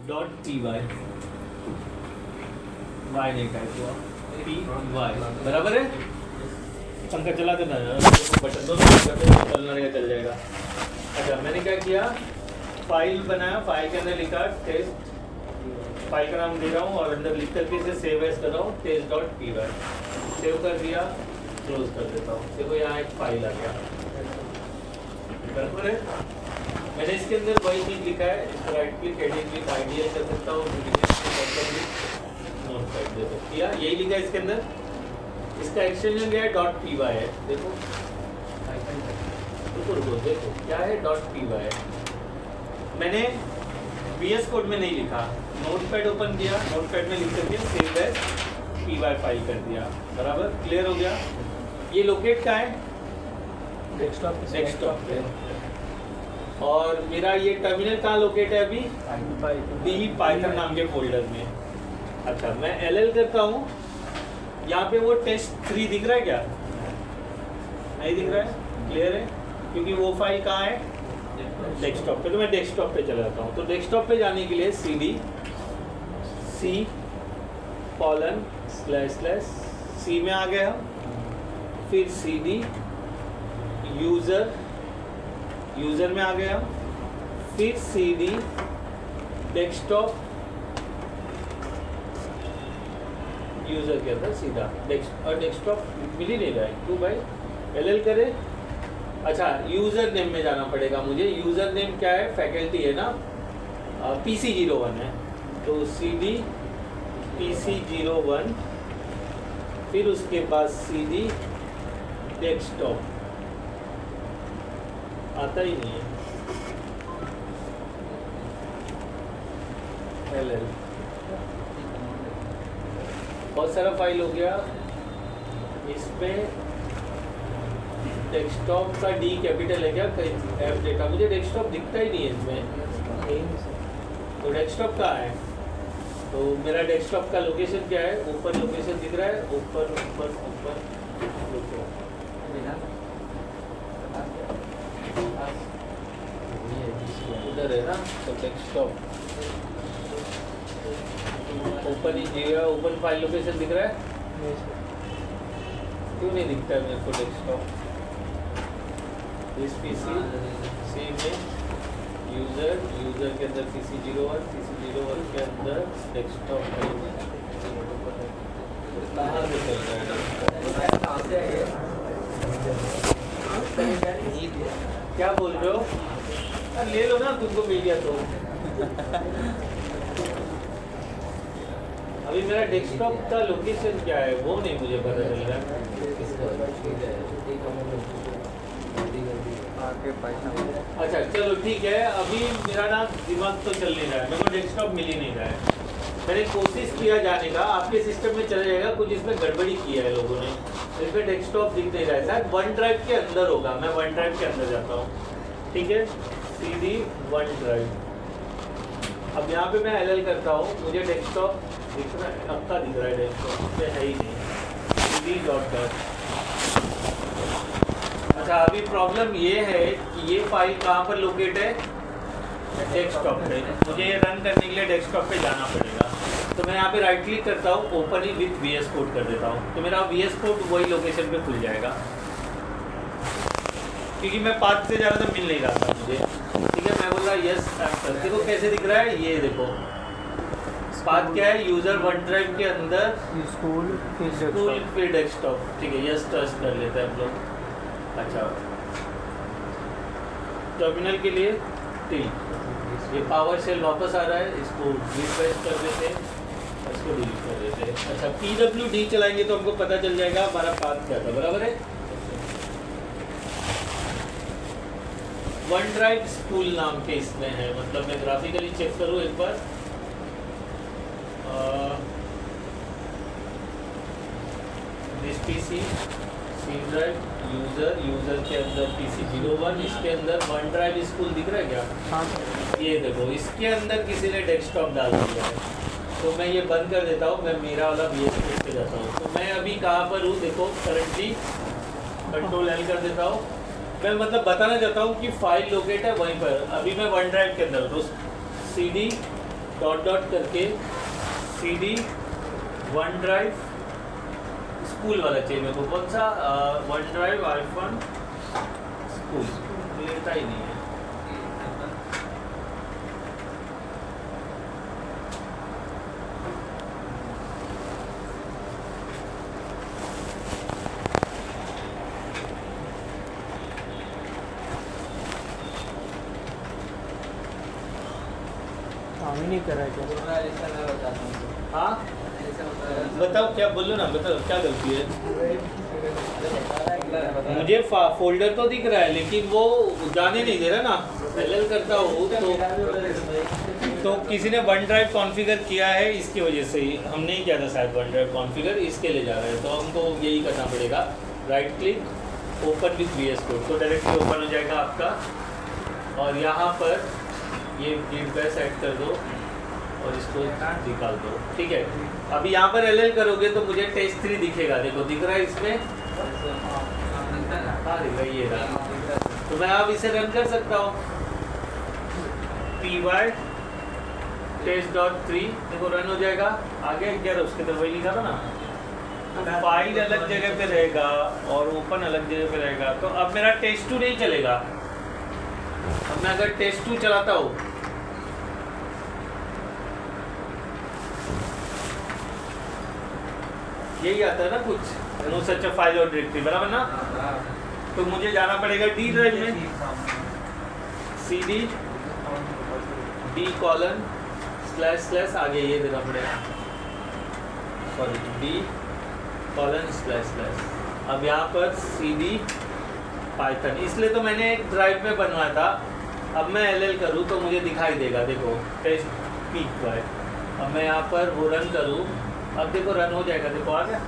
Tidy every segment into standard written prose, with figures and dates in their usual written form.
Dot P Y नहीं type हुआ P Y बराबर है। पंखा चला देना बटन दो चलना रहेगा चल जाएगा। अच्छा मैंने क्या किया फाइल बनाया, फाइल के अंदर लिखा टेस्ट, फाइल का नाम दे रहा हूँ और अंदर लिख करके इसे सेव एज कर रहा हूँ test dot P Y. Save कर दिया, क्लोज कर देता हूँ। देखो यहाँ एक फाइल आ गया बराबर है। मैंने इसके अंदर वही चीज़ लिखा है, इसको right click edit click idea कर सकता हूँ, नोटपैड दे सकती है, यही लिखा है इसके अंदर। इसका एक्सटेंशन क्या है डॉट पी वाई है। देखो रुको देखो क्या है डॉट पी वाई। मैंने VS कोड में नहीं लिखा, नोटपैड ओपन किया, नोटपैड में लिख करके save as P Y file कर दिया। बराबर क्लियर हो गया। ये लोकेट कहाँ है डेस्कटॉप पे। और मेरा ये टर्मिनल कहाँ लोकेट है अभी डी पाइथन नाम के फोल्डर में। अच्छा मैं LL करता हूँ, यहाँ पे वो test3 दिख रहा है क्या? नहीं दिख रहा है, क्लियर है, क्योंकि वो फाइल कहाँ है डेस्कटॉप पे। तो मैं डेस्कटॉप पे चला जाता हूँ। तो डेस्कटॉप पे जाने के लिए CD C:// में आ गए हम, फिर CD यूज़र में आ गए हम, फिर CD डेस्कटॉप यूज़र के अंदर सीधा और डेस्कटॉप मिल ही नहीं रहा है। क्यों भाई LL करे। अच्छा यूज़र नेम में जाना पड़ेगा मुझे। यूज़र नेम क्या है फैकल्टी है ना, PC01 है। तो CD PC01 फिर उसके बाद CD डेस्कटॉप आता ही नहीं है LL। बहुत सारा फाइल हो गया। इसमें डेस्कटॉप का D कैपिटल है क्या ऐप डेटा, मुझे डेस्कटॉप दिखता ही नहीं है इसमें। तो डेस्कटॉप कहाँ है? तो मेरा डेस्कटॉप का लोकेशन क्या है? ऊपर लोकेशन दिख रहा है, ऊपर ऊपर ऊपर उधर है ना। तो डेस्कटॉप ओपन ही दिया, ओपन फाइल लोकेशन दिख रहा है। क्यों नहीं दिखता है मेरे को डेस्कटॉप? इस PC C में यूज़र के अंदर PC01 के अंदर डेस्कटॉप फाइल में कहाँ से चल रहा है? क्या बोल रहे हो? ले लो ना, तुमको मिल गया तो। अभी मेरा डेस्कटॉप का लोकेशन क्या है वो नहीं मुझे पता चल रहा है। अच्छा चलो ठीक है, अभी मेरा ना दिमाग तो चल नहीं रहा है, मेरे को डेस्कटॉप मिल ही नहीं रहा है। मैंने कोशिश किया जाने का, आपके सिस्टम में चला जाएगा, कुछ इसमें गड़बड़ी किया है लोगों ने, इसमें डेस्कटॉप दिख नहीं रहा है। शायद वन ड्राइव के अंदर होगा, मैं वन ड्राइव के अंदर जाता हूँ। ठीक है CD वन ड्राइव। अब यहाँ पे मैं LL करता हूँ, मुझे डेस्कटॉप दिख रहा है, अब का दिख रहा है डेस्कटॉप में है ही नहीं CD.dot। अच्छा अभी प्रॉब्लम ये है कि ये फाइल कहाँ पर लोकेट है डेस्कटॉप पे। मुझे ये रन करने के लिए डेस्कटॉप पे जाना पड़ेगा। तो मैं यहाँ पे राइट क्लिक करता हूँ, open he with VS code कर देता हूँ, तो मेरा VS कोड वही लोकेशन पे खुल जाएगा, क्योंकि मैं पाथ से ज़्यादा मिल नहीं रहा था मुझे। ठीक है मैं बोल रहा यस एक्टर। देखो कैसे दिख रहा है, ये देखो पाथ क्या है, यूज़र वन ड्राइव के अंदर स्कूल फिर डेस्कटॉप। ठीक है यस टच कर लेते हैं हम लोग। अच्छा टर्मिनल के लिए ये पावर शेल वापस आ रहा है, इसको रिफ्रेश कर देते हैं, इसको डिलीट कर देते हैं। अच्छा PWD चलाएंगे तो हमको पता चल जाएगा हमारा पाथ क्या था। बराबर है। वन ड्राइव स्कूल नाम के इसमें है, मतलब मैं ग्राफिकली चेक करूँ एक बार। This PC C drive user के अंदर PC01, इसके अंदर वन ड्राइव स्कूल दिख रहा है क्या? हाँ ये देखो इसके अंदर किसी ने डेस्कटॉप डाल दिया है। तो मैं ये बंद कर देता हूँ, मैं मेरा वाला VS कोड पे जाता हूँ। तो मैं अभी कहाँ पर हूँ देखो, करंटली Ctrl+L कर देता हूँ। मैं मतलब बताना चाहता हूँ कि फाइल लोकेट है वहीं पर। अभी मैं वन ड्राइव के अंदर, तो CD डॉट डॉट करके CD वन ड्राइव स्कूल वाला चाहिए मेरे को। कौन सा? वन ड्राइव आईफोन स्कूल लेता ही नहीं है। काम ही नहीं कर रहा है। हाँ बताओ क्या बोलो ना, बताओ क्या गलती है। मुझे फोल्डर तो दिख रहा है लेकिन वो जाने नहीं दे रहा ना। LL करता हूँ तो किसी ने वन ड्राइव कॉन्फ़िगर किया है, इसकी वजह से ही। हम नहीं किया था शायद वन ड्राइव कॉन्फ़िगर, इसके लिए जा रहे हैं। तो हमको यही करना पड़ेगा, right click open with VS code, तो डायरेक्टली ओपन हो जाएगा आपका। और यहाँ पर ये गिट बैश ऐड कर दो और इसको निकाल दो, ठीक है। अभी यहाँ पर LL करोगे तो मुझे test3 दिखेगा। देखो दिख रहा है इसमें, हाँ दिख रहा है, ये रहा। तो मैं अब इसे रन कर सकता हूँ। py test.3 देखो रन हो जाएगा। आगे क्या रहा उसके तरफ वही लिखा था ना, फाइल अलग जगह पे रहेगा और ओपन अलग जगह पे रहेगा। तो अब मेरा test2 नहीं चलेगा। अब मैं अगर test2 चलाता हूँ, यही आता है ना कुछ, नो सच अ फाइल और डायरेक्टरी, बराबर ना। तो मुझे जाना पड़ेगा D ड्राइव में, CD D:/ आगे ये देना पड़ेगा, सॉरी D://। अब यहाँ पर CD पाइथन, इसलिए तो मैंने एक ड्राइव में बनवाया था। अब मैं LL करूँ तो मुझे दिखाई देगा, देखो टेस्ट पीक है। अब मैं यहाँ पर वो रन करूँ, अब देखो रन हो जाएगा। देखो आ गया।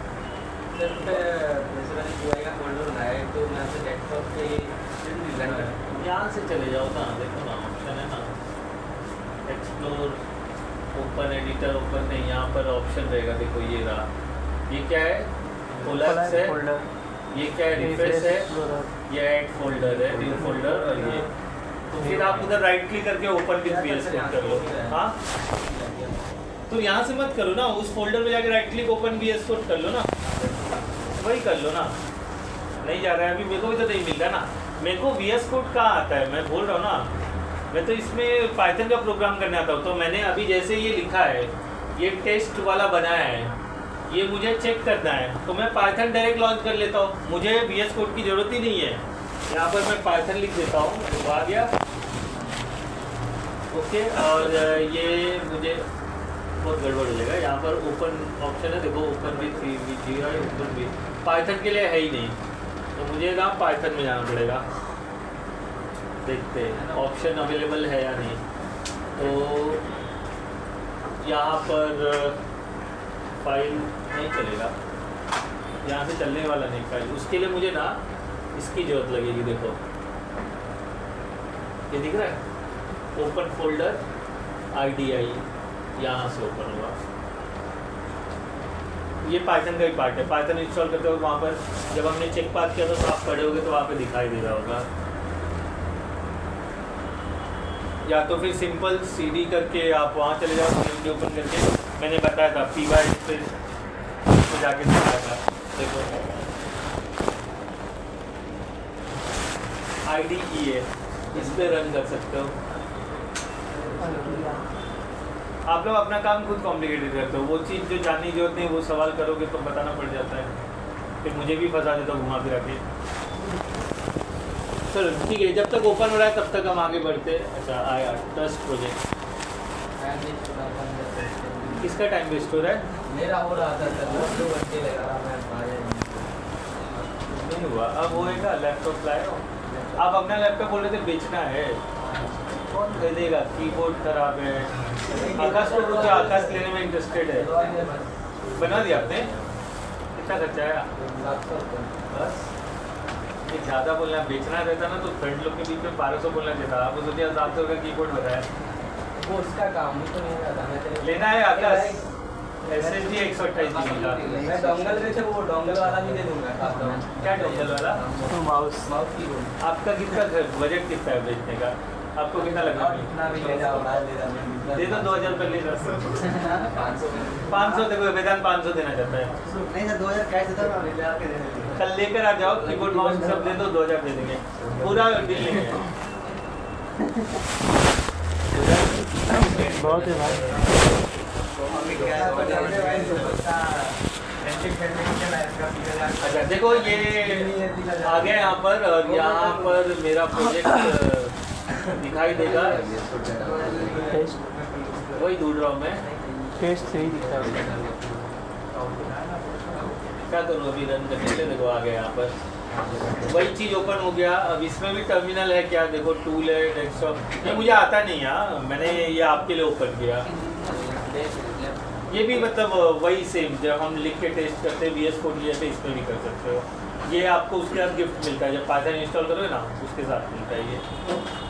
यहाँ से चले जाओ ना, देखो ना ऑप्शन है ना, एक्सप्लोर ओपन एडिटर ओपन नहीं, यहाँ पर ऑप्शन रहेगा। देखो ये रहा, ये क्या है? कोलैप्स है। ये क्या है? रिफ्रेश है। ये ऐड फोल्डर है, न्यू फोल्डर। और ये तो फिर आप उधर राइट क्लिक करके ओपन विद VS कोड कर लो। हाँ तो यहाँ से मत करो ना, उस फोल्डर में जाके right click open VS code कर लो ना, वही कर लो ना। नहीं जा रहा है अभी, मेरे को भी तो नहीं मिल रहा ना। मेरे को VS कोड कहाँ आता है, मैं बोल रहा हूँ ना। मैं तो इसमें पाइथन का प्रोग्राम करने आता हूँ। तो मैंने अभी जैसे ये लिखा है, ये टेस्ट वाला बनाया है, ये मुझे चेक करना है। तो मैं पाइथन डायरेक्ट लॉन्च कर लेता हूँ, मुझे VS कोड की ज़रूरत ही नहीं है। यहाँ पर मैं पाइथन लिख देता हूँ, तो आ गया। ओके, और ये मुझे बहुत गड़बड़ हो जाएगा। यहाँ पर ओपन ऑप्शन है, देखो ओपन विथ जीरा, ओपन विथ पाइथन के लिए है ही नहीं, तो मुझे ना पाइथन में जाना पड़ेगा। देखते हैं ऑप्शन अवेलेबल है या नहीं। तो यहाँ पर फाइल नहीं चलेगा, यहाँ से चलने वाला नहीं फाइल। उसके लिए मुझे ना इसकी ज़रूरत लगेगी। देखो ये दिख रहा है, ओपन फोल्डर IDI, यहाँ से ओपन होगा। ये पाइथन का ही पार्ट है। पाइथन इंस्टॉल करते हो वहाँ पर जब हमने चेक पाथ किया था तो आप पढ़े होगे, तो वहाँ पे दिखाई दे रहा होगा। या तो फिर सिंपल CD करके आप वहाँ चले जाओ, CD ओपन करके। मैंने बताया था py पे तो जाके दिखाया था। देखो IDE है, इस पे रन कर सकते हो। आप लोग अपना काम खुद कॉम्प्लिकेटेड करते हो, वो चीज़ जो जानने की जरूरत नहीं वो सवाल करोगे तो बताना पड़ जाता है, फिर मुझे भी फंसा देता घुमा फिरा के। चलो ठीक है, जब तक ओपन हो रहा है तब तक हम आगे बढ़ते हैं। अच्छा आया ट्रस्ट प्रोजेक्ट, किसका टाइम वेस्ट हो रहा है? मेरा हो रहा था सर, 2 घंटे लगा रहा, मैं नहीं हुआ। अब होएगा, लैपटॉप लाए हो आप? अपना लैपटॉप बोल रहे थे बेचना है, कौन खरीदेगा? कीबोर्ड खराब है। आकाश को पूछो, आकाश लेने में इंटरेस्टेड है। बना दिया आपने? कितना खर्चा आया? 700 बस ये ज़्यादा बोलना, बेचना रहता ना तो फ्रेंड लोग के बीच में 1200 बोलना चाहता। आप सोचिए 700 का कीबोर्ड बताया, वो उसका काम मुझे नहीं आता। मैं लेना है आकाश SSD 128 GB का। मैं डोंगल में से वो डोंगल वाला भी दे दूंगा। क्या डोंगल वाला? माउस माउस कीबोर्ड आपका कितना बजट कितना है बेचने का? आपको कितना लगा? इतना भी ले जाओ, बाद ले जाओ। दे दो 2000 रुपये ले जाओ। 500 देखो वेदांत 500 देना चाहता है। नहीं सर 2000 कैश देता हूँ, ले आके दे देंगे। कल लेकर आ जाओ, कीबोर्ड माउस सब दे दो, 2000 दे देंगे, पूरा डील लेंगे। बहुत है भाई। अच्छा देखो ये आ गया यहाँ पर, और यहाँ पर मेरा प्रोजेक्ट दिखाई देगा, टेस्ट वही ढूंढ रहा हूँ मैं। टेस्ट से ही दिखता है। क्या करूँ अभी रन करने के लिए? देखो आ गया यहाँ पर, वही चीज़ ओपन हो गया। अब इसमें भी टर्मिनल है क्या? देखो टूल है, डेस्कटॉप। ये मुझे आता नहीं यार, मैंने ये आपके लिए ओपन किया। ये भी मतलब वही सेम, जब हम लिख के टेस्ट करते हैं VS कोड लिए थे, इसमें भी कर सकते हो। ये आपको उसके साथ गिफ्ट मिलता है, जब पाइथन इंस्टॉल करोगे ना उसके साथ मिलता है ये।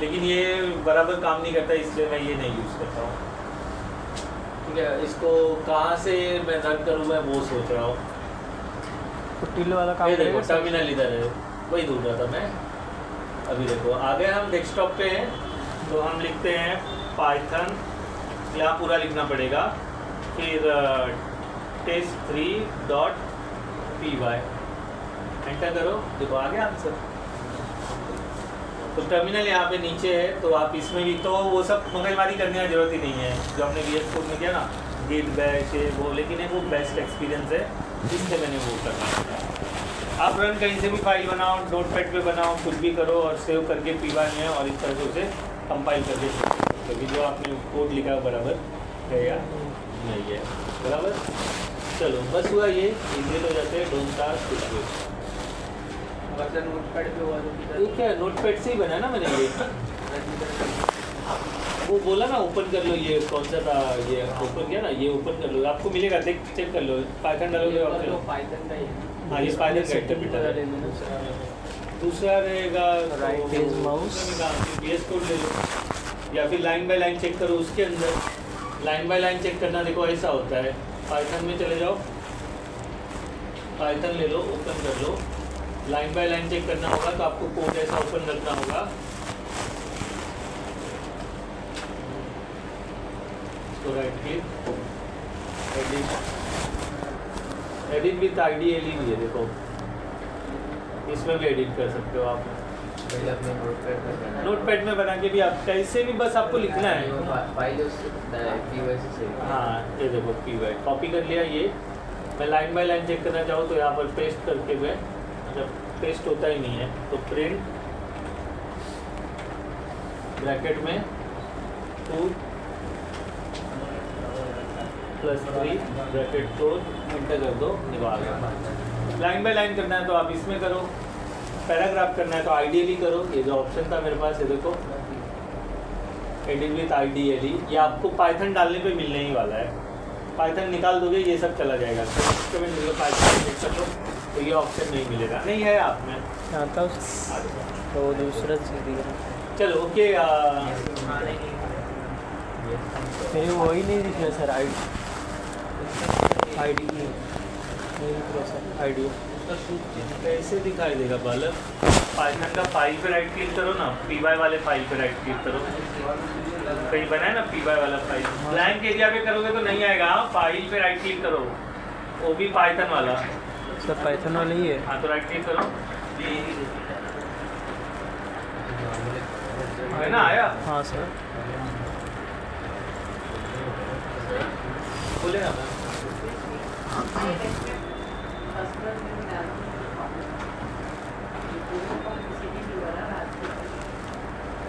लेकिन ये बराबर काम नहीं करता, इसलिए मैं ये नहीं यूज़ करता हूँ। ठीक है, इसको कहाँ से मैं रन करूँ मैं वो सोच रहा हूँ। टिल वाला काम ये देखो करेगा। टर्मिनल इधर है, वही ढूंढ रहा था मैं। अभी देखो आ गए हम डेस्कटॉप पे हैं, तो हम लिखते हैं पाइथन, यहाँ पूरा लिखना पड़ेगा, फिर test3.py एंटर करो। देखो आ गया आंसर। तो टर्मिनल यहाँ पे नीचे है, तो आप इसमें भी तो वो सब मगजमारी करने की जरूरत ही नहीं है, जो हमने VS कोड में किया ना, गिट बैश है वो, लेकिन वो बेस्ट एक्सपीरियंस है, इसलिए मैंने वो करना। आप रन कहीं से भी फाइल बनाओ, नोटपैड पे बनाओ, कुछ भी करो और सेव करके py में, और इस तरह से उसे कंपाइल करके, क्योंकि जो आपने कोड लिखा है बराबर है या नहीं है, बराबर। चलो बस हुआ ये, इजी हो जाते हैं, डोंट टास्क कुछ भी। नोटपैड पे हुआ तो ये क्या नोटपैड से ही बना ना मैंने ये, वो बोला ना ओपन कर लो, ये कौन सा था, ये ओपन किया ना, ये ओपन कर लो, आपको मिलेगा, देख चेक कर लो, पाइथन डालोगे ऑप्शन। पाइथन का ही हाँ ये पाइथन का इंटरप्रेटर है। दूसरा रहेगा Right is mouse। VS code ले लो, या फिर लाइन बाय लाइन चेक करो उसके अंदर। लाइन बाय लाइन चेक करना देखो ऐसा होता है, पाइथन में चले जाओ, पाइथन ले लो, ओपन कर लो, लाइन बाय लाइन चेक करना होगा, तो आपको कोड ऐसा ओपन रखना होगा। तो right click, edit with IDLE भी है, देखो इसमें भी एडिट कर सकते हो आप। अपने नोटपैड में बना के भी आप कैसे भी, बस आपको लिखना है। फाइल से हाँ ये देखो py कॉपी कर लिया। ये मैं लाइन बाय लाइन चेक करना चाहूँ तो यहाँ पर पेस्ट करके मैं, जब पेस्ट होता ही नहीं है तो प्रिंट ब्रैकेट में 2+3 ब्रैकेट क्लोज, एंटर कर दो, निकाल गया। लाइन बाय लाइन करना है तो आप इसमें करो, पैराग्राफ करना है तो IDLE करो, ये जो ऑप्शन था मेरे पास, ये देखो एडिट विथ IDLE, ये आपको पाइथन डालने पे मिलने ही वाला है। पाइथन निकाल दोगे ये सब चला जाएगा, पाइथन चेक कर लो तो ये ऑप्शन नहीं मिलेगा, नहीं है आप में आता तो दूसरा चीज़ दिख रहा। चलो ओके। मेरे वो ही नहीं दिख रहा सर, ID नहीं दिख रहा सर, ID कैसे दिखाई देगा बालक? पाइथन का फाइल पे राइट क्लिक करो ना, py वाले फाइल पे राइट क्लिक करो, कहीं बना है ना py वाला फाइल, ब्लैंक एरिया पे करोगे तो नहीं आएगा, फाइल पे राइट क्लिक करो, वो भी पाइथन वाला सब पाइथन वाला ही है। हाँ तो राइट क्लिक करो, है ना आया? हाँ सर, बोलेगा मैम।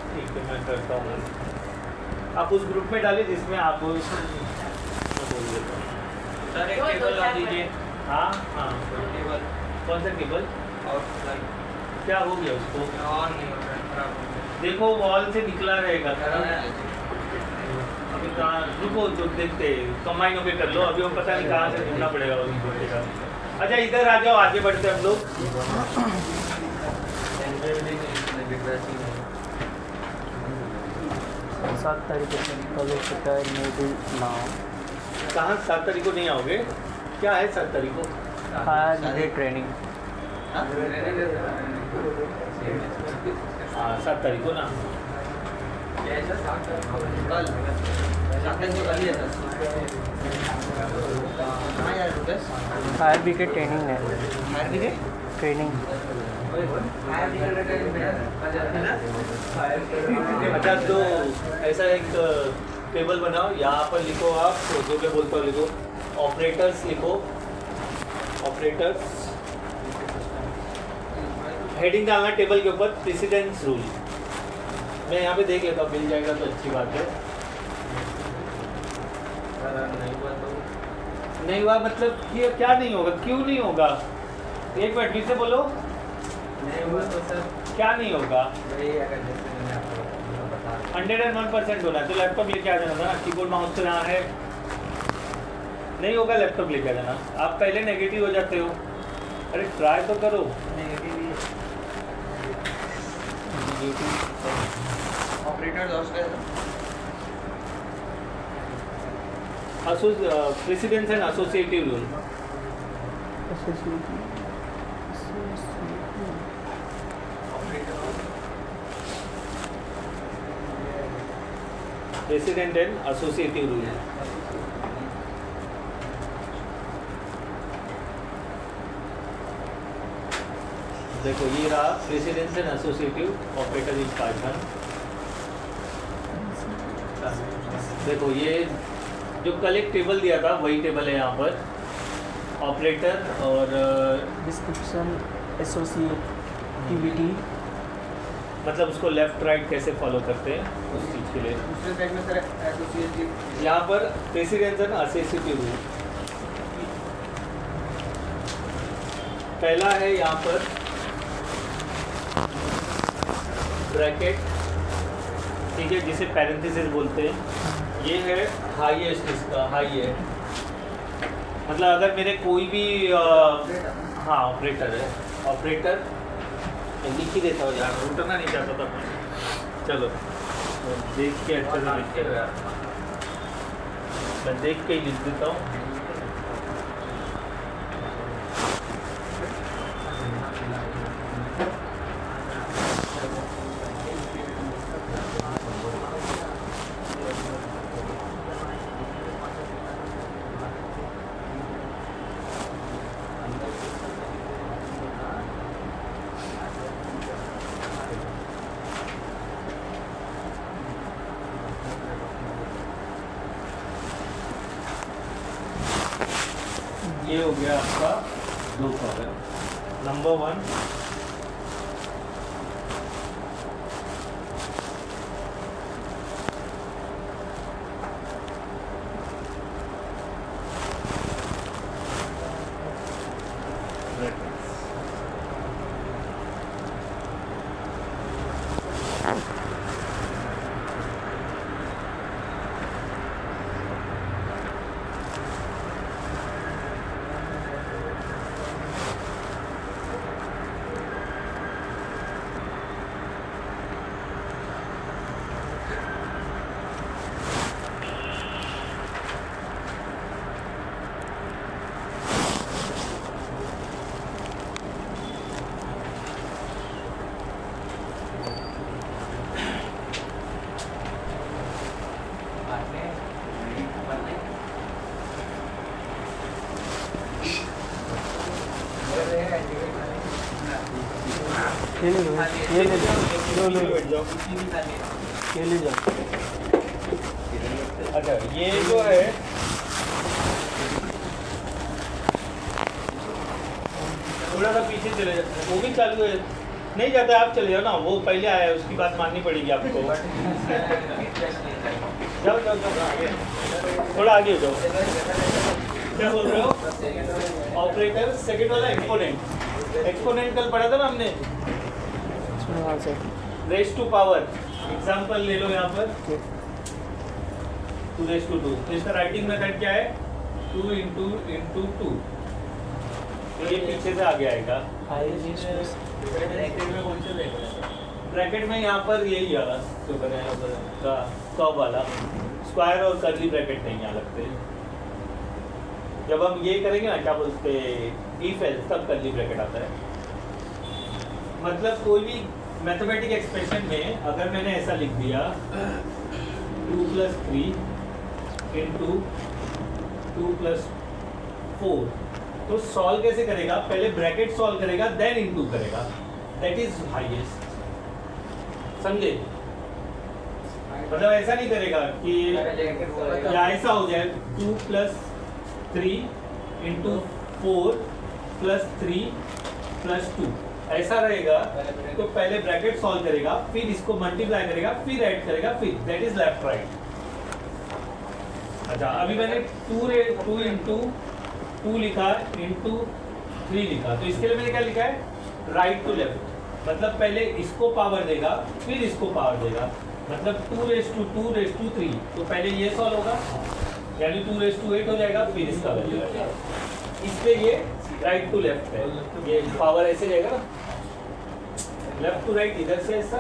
ठीक है मैं करता हूँ, आप उस ग्रुप में डालिए जिसमें आप बोल देता हूँ। सर एक केबल ला दीजिए। हाँ हाँ केबल, कौन सा केबल? क्या हो गया उसको? ऑन नहीं हो रहा है, देखो वॉल से निकला रहेगा। अभी कहाँ रुको, जो देखते कंबाइन होके कर लो, अभी हम पता नहीं कहाँ से ढूंढना पड़ेगा उसको। अच्छा इधर आ जाओ, आगे बढ़ते हम लोग। 7 तारीख को कल हो सकता है, मे बी ना। कहाँ 7 तारीख को नहीं आओगे? क्या है 7 तारीख को? आज है ट्रेनिंग। हाँ 7 तारीख को ना, कल शासन को कल ही है सर कहाँ यार रुपेश फायर ब्रिगेड ट्रेनिंग है फायर ब्रिगेड ट्रेनिंग अच्छा तो ऐसा एक टेबल बनाओ, यहाँ पर लिखो आप जो मैं बोलता हूँ लिखो, ऑपरेटर्स लिखो, ऑपरेटर्स हेडिंग डालना टेबल के ऊपर प्रेसिडेंस रूल। मैं यहाँ पे देख लेता हूँ, मिल जाएगा तो अच्छी बात है। नहीं हुआ मतलब कि क्या नहीं होगा, क्यों नहीं होगा? एक मिनट फिर से बोलो। नहीं हुआ तो सर क्या नहीं होगा? वही अगर जैसे मैंने आपको बता 101% होना है तो लैपटॉप लेके आ जाना था ना, कीबोर्ड माउस तो यहाँ है। नहीं होगा लैपटॉप लेके आ जाना, आप पहले नेगेटिव हो जाते हो। अरे ट्राई तो करो। Operator precedence and associative rule. President and associative rule. देखो ये रहा precedence and associative operator in Python. देखो ये जो कल एक टेबल दिया था वही टेबल है यहाँ पर, ऑपरेटर और डिस्क्रिप्शन एसोसिएटिविटी, मतलब उसको लेफ्ट राइट कैसे फॉलो करते हैं उस चीज़ के लिए। दूसरे साइड में सर एसोसिएटिव यहाँ पर प्रेसिडेंस एंड एसोसिएटिव रूल पहला है, यहाँ पर ब्रैकेट, ठीक है, जिसे पैरेंथेसिस बोलते हैं। ये है हाईएस्ट, इसका हाई है, मतलब अगर मेरे कोई भी हाँ ऑपरेटर है, ऑपरेटर लिख ही देता हूँ यार, उठना नहीं चाहता था मैं। चलो देख के अच्छे से लिख के, मैं देख के ही लिख देता हूँ। ये हो गया आपका दो कॉलम। नंबर 1 ये ले लो, ये ले लो, लो बैठ जाओ। ये ले जाओ। अच्छा ये जो है थोड़ा सा पीछे चले जाते, वो भी चालू है, नहीं जाता, आप चले जाओ ना, वो पहले आया है, उसकी बात माननी पड़ेगी आपको। जाओ जाओ जाओ आगे, थोड़ा आगे हो जाओ। क्या बोल रहे हो? ऑपरेटर सेकंड वाला एक्सपोनेंट, एक्सपोनेंट कल पढ़ा था ना हमने, हाँ sir. Raise to power. Example ले लो यहाँ पर 2 रेस टू 2, तो इसका राइटिंग मेथड क्या है? 2 इंटू 2, तो ये पीछे से आगे आएगा। ब्रैकेट में यहाँ पर यही आ रहा जो बनाया कब वाला, स्क्वायर और कर्ली ब्रैकेट नहीं यहाँ लगते। जब हम ये करेंगे ना, क्या बोलते, इफ एल्स, तब कर्ली ब्रैकेट आता है। मतलब कोई भी मैथमेटिक एक्सप्रेशन में अगर मैंने ऐसा लिख दिया 2 + 3 × 2 + 4, तो सॉल्व कैसे करेगा? पहले ब्रैकेट सॉल्व करेगा, देन इनटू करेगा, दैट इज हाईएस्ट। समझे? मतलब ऐसा नहीं करेगा कि या ऐसा हो जाए 2 + 3 × 4 + 3 + 2 ऐसा रहेगा। तो पहले ब्रैकेट सॉल्व करेगा, फिर इसको मल्टीप्लाई करेगा, फिर ऐड करेगा, फिर दैट इज लेफ्ट राइट। अच्छा, अभी मैंने 2 × 2 लिखा × 3 लिखा, तो इसके लिए मैंने क्या लिखा है? Right to left. मतलब पहले इसको पावर देगा, फिर इसको पावर देगा, मतलब 2⁻²⁵ तो पहले ये सॉल्व होगा, यानी 2⁸ हो जाएगा, फिर इसका वैल्यू आएगा। इसलिए ये राइट टू लेफ्ट है, ये पावर ऐसे रहेगा ना, लेफ्ट टू राइट इधर से ऐसा,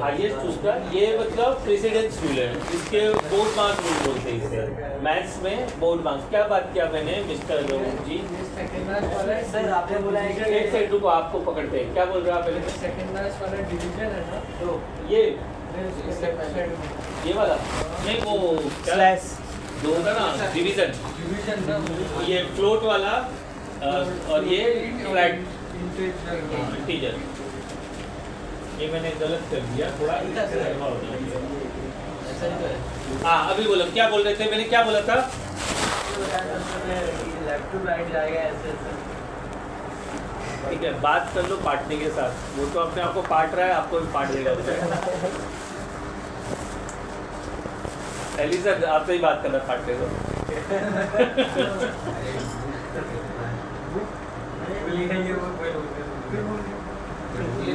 हाईएस्ट उसका। ये मतलब प्रेसिडेंस रूल है, इसके बोर्ड मार्क्स रूल बोलते हैं इसे मैथ्स में, बोर्ड मार्क्स। क्या बात किया मैंने मिस्टर जी? सर आपने बोला है कि एक सेकंड रुको, आपको पकड़ते हैं। क्या बोल रहे हो आप? पहले सेकंड मैच वाला डिवीजन है ना, तो ये डिवीजन ये वाला नहीं, वो क्या स्लैश दो होता ना, डिवीजन। ना ये फ्लोट वाला और ये फ्लैट इंटीजर। ये मैंने गलत कर दिया थोड़ा। हाँ, अभी बोलो क्या बोल रहे थे? मैंने क्या बोला था? लेफ्ट टू राइट जाएगा ऐसे। ठीक है, बात कर लो पार्टनर के साथ। वो तो अपने आप को पाट रहा है, आपको भी पाट देगा। एलिजा आपसे ही बात कर रहा है, पार्टनर को।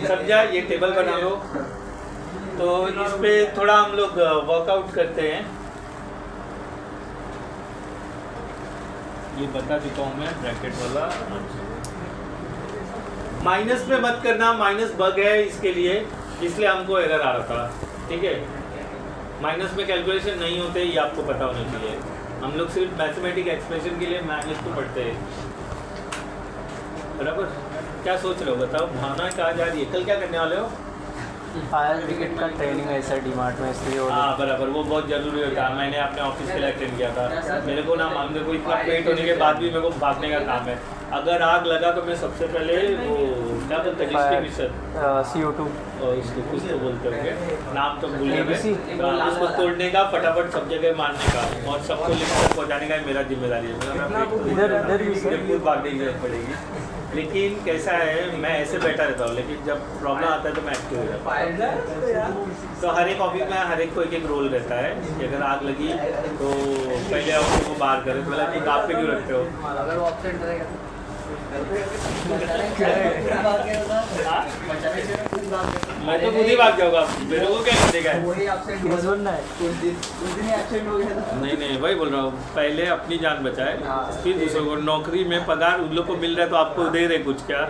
समझा? ये टेबल बना लो। तो इस पे थोड़ा हम लोग वर्कआउट करते हैं। ये बता चुका हूँ मैं, ब्रैकेट वाला। माइनस में मत करना, माइनस बग है इसके लिए, इसलिए हमको एरर आ रहा था। ठीक है, माइनस में कैलकुलेशन नहीं होते, ये आपको पता होना चाहिए। हम लोग सिर्फ मैथमेटिक एक्सप्रेशन के लिए माइनस को पढ़ते हैं, बराबर? क्या सोच रहे हो बताओ? भावना कहाँ जा रही है? कल क्या करने वाले हो? फायर ब्रिगेड का ट्रेनिंग है सर डीमार्ट में, इसलिए वो हाँ बराबर, वो बहुत जरूरी होता है। मैंने अपने ऑफिस के लिए अटेंड किया था। मेरे को ना मांगने को इतना पेट होने के बाद भी मेरे को भागने का काम है। अगर आग लगा तो मैं सबसे पहले वो क्या बोलते हैं, डिस्ट्रीब्यूशन CO2 उसको कुछ तो बोलते होंगे, नाम तो भूल गया ABC? मैं। उसको तोड़ने का, फटाफट सब जगह मारने का और सबको लिख कर पहुँचाने का मेरा जिम्मेदारी है। इधर भी सर। खुद भागने की जरूरत पड़ेगी। लेकिन कैसा है, मैं ऐसे बैठा रहता हूँ, लेकिन जब प्रॉब्लम आता है तो मैं एक्टिव हो जाता हूँ। तो हर एक ऑफिस में हर एक को एक रोल रहता है कि अगर आग लगी तो पहले ऑफिस को बाहर करें, तो बोला कि आप पे क्यों रखते हो? अगर वो ऑब्सेंट रहेगा मैं तो खुद ही भाग जाऊंगा, मेरे को क्या देगा? वही absent हुआ केस था। बनना है। उस दिन ही absent हो गया था। नहीं, वही बोल रहा हूँ, पहले अपनी जान बचाए, फिर दूसरों को। नौकरी में पगार उन लोग को मिल रहा है तो आपको दे रहे कुछ क्या?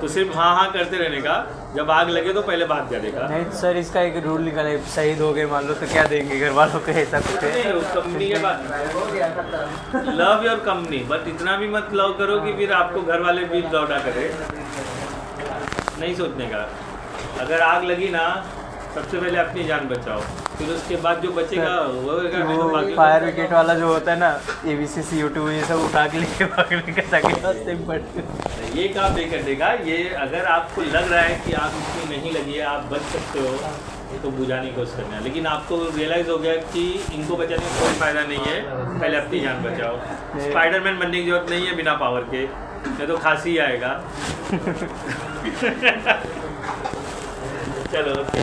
तो सिर्फ हाँ हाँ करते रहने का, जब आग लगे तो पहले भाग जाने का। नहीं सर, इसका एक रूल निकला है, शहीद हो गए मान लो तो क्या देंगे घर वालों को, ऐसा कुछ है? नहीं, उस कंपनी के बाद हो गया था। लव योर कंपनी, बट इतना भी मत लव करो कि फिर आपको घर वाले भी लौटा करे। नहीं सोचने का। अगर आग लगी ना, सबसे पहले अपनी जान बचाओ, फिर उसके बाद जो बचेगा वो होगा। नहीं तो वो बाकी फायर ब्रिगेड वाला जो होता है ना, ABC CO2 ये सब उठा के लेके भागने का, ताकि रास्ते में पड़। ये काम नहीं करने का। ये अगर आपको लग रहा है कि आग उसमें नहीं लगी है, आप बच सकते हो, तो बुझाने की कोशिश करना है। लेकिन आपको रियलाइज़ हो गया कि इनको बचाने में कोई फ़ायदा नहीं है, पहले अपनी जान बचाओ। स्पाइडरमैन बनने की जरूरत नहीं है बिना पावर के, नहीं तो खांसी आएगा। चलो ओके।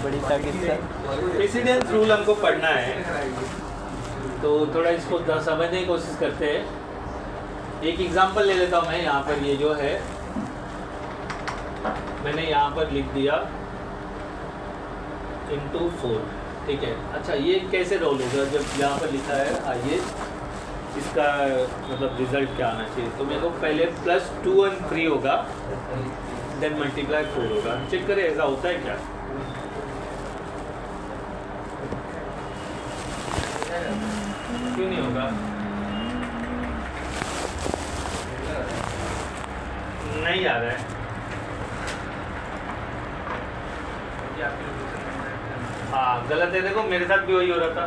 बड़ी ताकत से प्रेसिडेंस रूल हमको पढ़ना है, तो थोड़ा इसको समझने की कोशिश करते हैं। एक एग्जांपल ले लेता हूँ मैं। यहाँ पर ये जो है, मैंने यहाँ पर लिख दिया × 4, ठीक है। अच्छा, ये कैसे रोल होगा? जब यहाँ पर लिखा है आइए इसका मतलब रिजल्ट क्या आना चाहिए, तो मेरे को पहले +2 और 3 होगा, देन मल्टीप्लाई 4 होगा। चेक करें ऐसा होता है क्या? क्यों नहीं होगा? नहीं आ रहा है। हाँ गलत है, देखो मेरे साथ भी वही हो रहा था।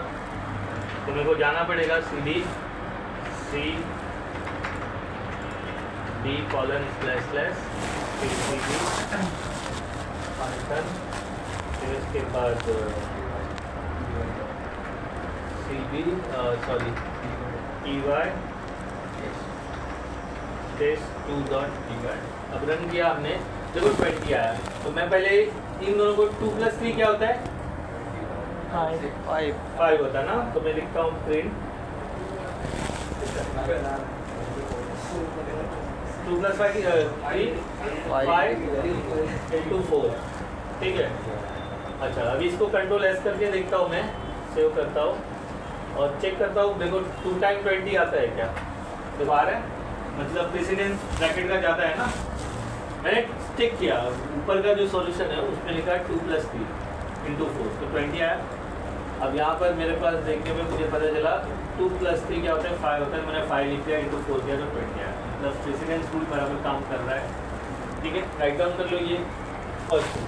तो मेरे को जाना पड़ेगा CD C D colon slash slash फिर CD पाइथन, फिर उसके बाद CB सॉरी EY test2.py। अब रन किया हमने, देखो 20 आया। तो मैं पहले इन दोनों को 2 + 3 क्या होता है? 5 होता है ना। तो मैं लिखता हूँ प्रिंट 2 + 5 5 into 4, ठीक है। अच्छा अभी इसको कंट्रोल S करके देखता हूँ, मैं सेव करता हूँ और चेक करता हूँ। देखो 2 × 20 आता है क्या? देखो आ रहा है, मतलब प्रेसिडेंस ब्रैकेट का जाता है ना। मैंने चेक किया, ऊपर का जो सॉल्यूशन है उसमें लिखा है 2 + 3 into 4, तो 20 आया। अब यहाँ पर मेरे पास देखने में मुझे पता चला 2 + 3 क्या होता है? 5 होता है। मैंने 5 लिख दिया, into 4 किया तो 20 आया। मतलब प्रेसिडेंस रूल बराबर काम कर रहा है, ठीक है। राइट डाउन कर लो ये फर्स्ट रूल।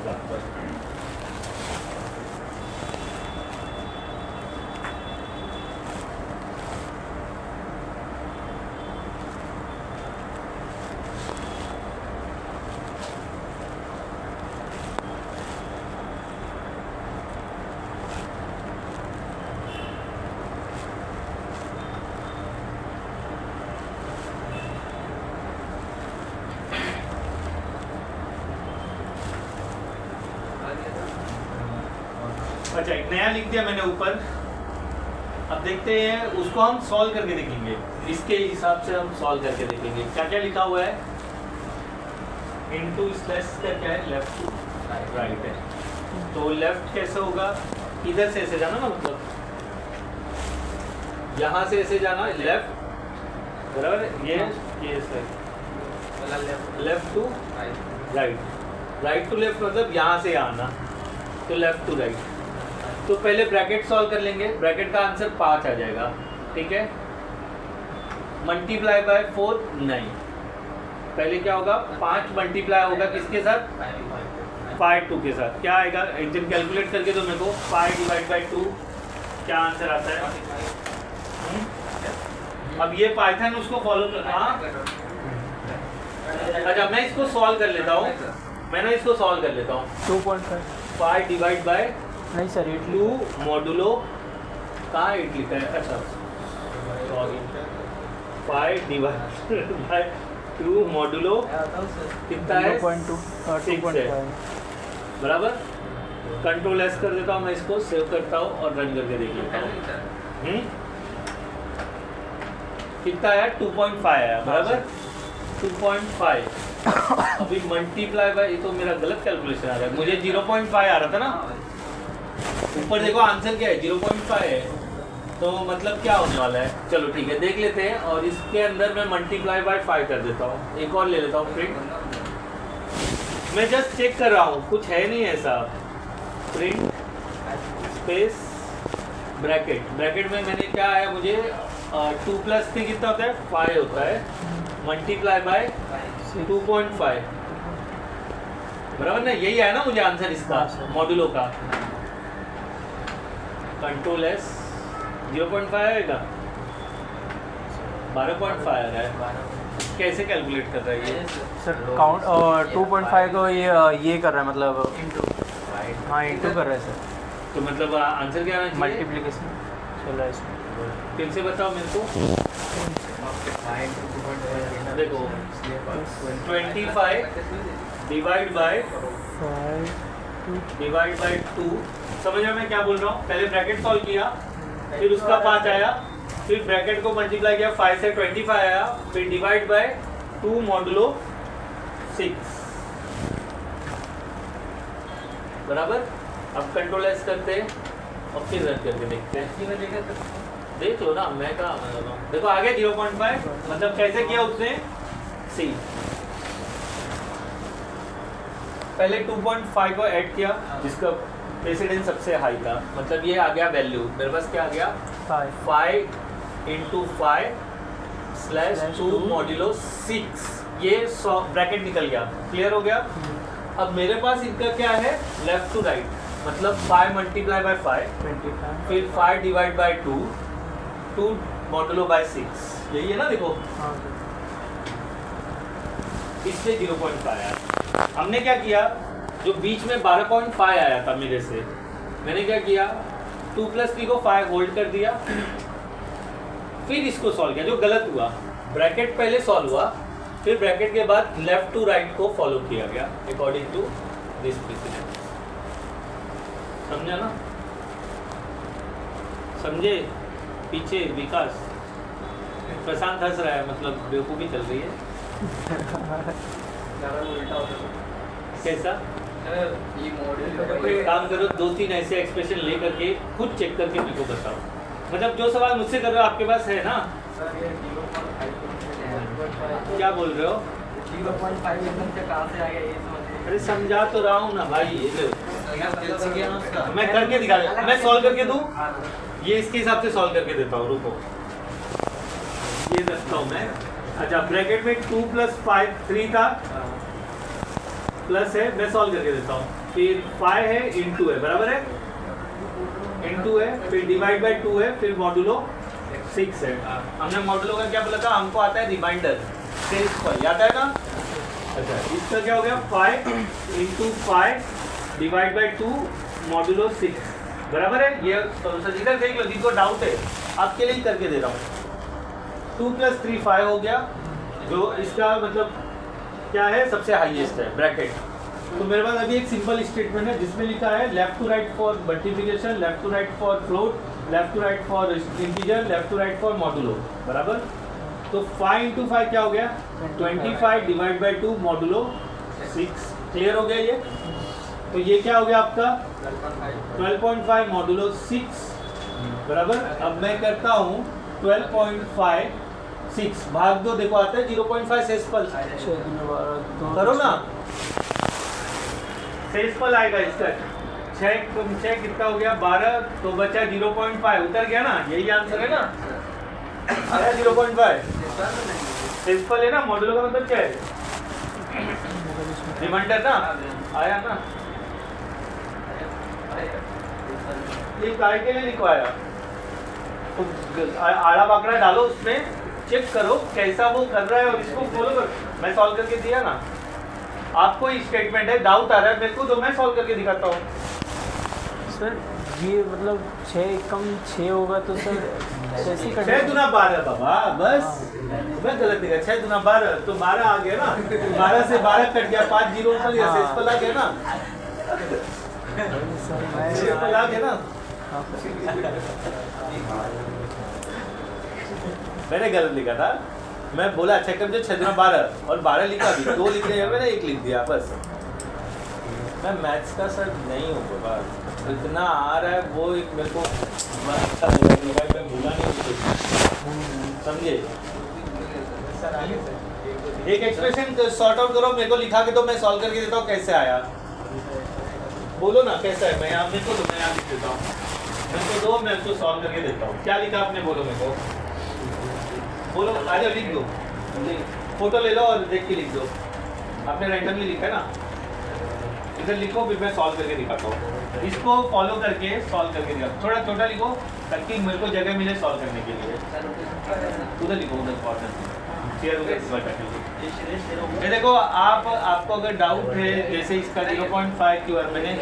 अच्छा एक नया लिख दिया मैंने ऊपर। अब देखते हैं उसको हम सॉल्व करके देखेंगे, इसके हिसाब से हम सॉल्व करके देखेंगे। क्या क्या लिखा हुआ है? इनटू स्लैश का क्या है? लेफ्ट टू राइट है। तो लेफ्ट कैसे होगा? इधर से ऐसे जाना ना, मतलब यहाँ से ऐसे जाना लेफ्ट, बराबर। ये left to right, right to left, मतलब यहाँ से आना, तो लेफ्ट टू राइट। तो पहले ब्रैकेट सॉल्व कर लेंगे, ब्रैकेट का आंसर 5 आ जाएगा, ठीक है। मल्टीप्लाई बाय 4 नहीं, पहले क्या होगा? 5 मल्टीप्लाई होगा किसके साथ? 5 2 के साथ। क्या आएगा? एक दिन कैलकुलेट करके दो मेरे को। 5 / 2 क्या आंसर आता है? अब ये पाइथन उसको फॉलो कर। हाँ अच्छा मैं इसको सॉल्व कर लेता हूँ, मैं ना इसको सॉल्व कर लेता हूँ। 2.5 5 डिवाइड बाय नहीं सर 2 मॉडुलो कहाँ 8 लिखा है? अच्छा सॉरी 5 डिवाइड बाय 2 मॉडुलो कितना है? 2.2 है बराबर। कंट्रोल एस कर देता हूँ मैं, इसको सेव करता हूँ और रन करके देख लेता हूँ। कितना है? 2.5 आया बराबर। 2.5 अभी मल्टीप्लाई बाय, ये तो मेरा गलत कैलकुलेशन आ रहा है, मुझे 0.5 आ रहा था ना। ऊपर देखो आंसर क्या है? 0.5 है। तो मतलब क्या होने वाला है? चलो ठीक है देख लेते हैं। और इसके अंदर मैं मल्टीप्लाई बाय 5 कर देता हूँ। एक और ले लेता हूँ प्रिंट, मैं जस्ट चेक कर रहा हूँ, कुछ है नहीं ऐसा। प्रिंट स्पेस ब्रैकेट, ब्रैकेट में मैंने क्या है? मुझे 2 + 3 कितना होता है? 5 होता है। मल्टीप्लाई बाय 2.5 बराबर ना, यही है ना मुझे आंसर इसका मॉड्यूलो का। कंट्रोल एस 0.5 आएगा, 12.5 आ रहा है। कैसे कैलकुलेट कर रहा है ये? सर काउंट 2.5 को ये कर रहा है, मतलब हाँ इंटू कर रहा है सर। तो मतलब आंसर क्या आना चाहिए? मल्टीप्लिकेशन चल रहा है इसमें। फिर से बताओ मेरे को। देखो 25 डिवाइड बाय 2 समझ में मैं क्या बोल रहा हूँ? पहले ब्रैकेट सॉल्व किया, फिर उसका 5 आया, फिर ब्रैकेट को मल्टीप्लाई किया, 5 से 25 आया, फिर डिवाइड बाय 2 मॉडुलो 6 बराबर। अब कंट्रोल एस करते हैं और फिर रन करके देखते हैं। देख लो ना, मैं कहाँ बता रहा हूँ। देखो आ गया 0.5, मतलब कैसे किया उसने? सी पहले 2.5 को ऐड किया जिसका प्रेसिडेंस सबसे हाई था, मतलब ये आ गया वैल्यू मेरे पास। क्या आ गया? 5 × 5 / 2 मॉड्यूलो 6 ये ब्रैकेट निकल गया, क्लियर हो गया। अब मेरे पास इनका क्या है, लेफ्ट टू राइट, मतलब 5 मल्टीप्लाई बाय 5, 25 फिर 5 डिवाइड बाय 2, 2 मॉडुलो बाय 6, यही है ना। देखो हाँ इससे 0.5 आया। हमने क्या किया, जो बीच में 12.5 आया था मेरे से, मैंने क्या किया, 2 + 3 को 5 होल्ड कर दिया, फिर इसको सॉल्व किया। जो गलत हुआ, ब्रैकेट पहले सॉल्व हुआ, फिर ब्रैकेट के बाद लेफ्ट टू राइट को फॉलो किया गया अकॉर्डिंग टू दिस प्रेसिडेंट। समझा ना, समझे। पीछे विकास, प्रशांत हंस रहा है, मतलब बेवकूफ़ी चल रही है। उल्टा होता है कैसा? ये मॉडल एक काम करो, 2-3 ऐसे एक्सप्रेशन ले करके खुद चेक करके मेरे को बताओ। मतलब जो सवाल मुझसे कर रहे हो आपके पास है ना? सर ये 0.5 क्या बोल रहे हो? 0.5 एकदम से कहाँ से आ गया ये समझ। अरे समझा तो रहा हूँ ना भाई, ये लो मैं मैं करके दिखा दूँ, मैं सॉल्व करके दूँ। ये इसके हिसाब से सॉल्व करके देता हूँ, रुको ये रखता हूँ मैं। अच्छा, ब्रैकेट में 2 + 5 3 था, प्लस है, मैं सॉल्व करके देता हूँ। फिर 5 है, इनटू है, बराबर है, इनटू है, फिर डिवाइड बाय 2 है, फिर मॉडुलो 6 है। हमने मॉडुलो का क्या बोला था, हमको आता है रिमाइंडर, सेल्सफुल, याद है ना। अच्छा, इसका क्या हो गया, 5 × 5 डिवाइड बाय 2 मॉडुलो 6, बराबर है। ये सॉल्यूशन इधर देख लो, जिनको डाउट है आपके लिए ही करके दे रहा हूँ। 2 + 3 5 हो गया, जो इसका मतलब क्या है, सबसे हाईएस्ट है ब्रैकेट। तो मेरे पास अभी एक सिंपल स्टेटमेंट है जिसमें लिखा है left to right for multiplication, left to right for float, left to right for integer, left to right for modulo, बराबर। तो 5 × 5 क्या हो गया, 25 डिवाइड बाय 2 मॉडुलो 6, क्लियर हो गया ये। तो ये क्या हो गया आपका 12.5 मॉडुलो 6, बराबर। अब मैं करता हूँ 12.5 6 भाग दो, देखो आता है 0.5 सेल्सफल, करो ना, सेल्सफल आएगा इसका। 6 कितना हो गया, 12, तो बचा 0.5, उतर गया ना, यही आंसर है ना, आया 0.5 सेल्सफल है ना। मॉडुलो का मतलब क्या है, रिमाइंडर ना, आया ना। ये काय के लिए लिखवाया, तो आड़ा बाकड़ा डालो उसमें, चेक करो कैसा वो कर रहा है और इसको फॉलो करो। मैं सॉल्व करके दिया ना, आपको स्टेटमेंट है, डाउट आ रहा है मेरे को, तो मैं सॉल्व करके दिखाता हूँ। सर ये मतलब 6 कम 6 होगा तो सर कैसे 6 × 12 बाबा, बस मैं गलत दिखा, 6 × 12 तो 12 आ गया ना, 12 से 12 कट गया, 5 0 ऊपर गया, सेल्सफल आ गया ना, सेल्सफल आ गया ना। मैंने गलत लिखा था, मैं बोला चेक कर, 6 × 12 और 12 लिखा भी, 2 लिखने जगह मैंने 1 लिख दिया बस। मैं मैथ्स का सर नहीं हूँ बाबा, इतना आ रहा है वो एक मेरे को अच्छा लगा, मैं भूला नहीं, समझे। एक एक्सप्रेशन सॉर्ट आउट करो, मेरे को लिखा के दो, मैं सॉल्व करके देता हूँ कैसे आया। बोलो ना कैसा है, मैं यहाँ मेरे को दो, मैं यहाँ लिख देता हूँ, मेरे को दो, मैं उसको सॉल्व करके देता हूँ। क्या लिखा आपने, बोलो मेरे को, बोलो, आ जाओ लिख दो, फोटो ले लो और देख के लिख दो। आपने रैंडमली लिखा है ना, इधर लिखो, फिर मैं सॉल्व करके दिखाता हूँ। इसको फॉलो करके सॉल्व करके दिखा, थोड़ा छोटा लिखो ताकि मेरे को जगह मिले सॉल्व करने के लिए। उधर लिखो, उधर कॉर्नर शेयर हो गया। ये देखो, आपको अगर डाउट है, जैसे इसका 0.5 क्यों है, मैंने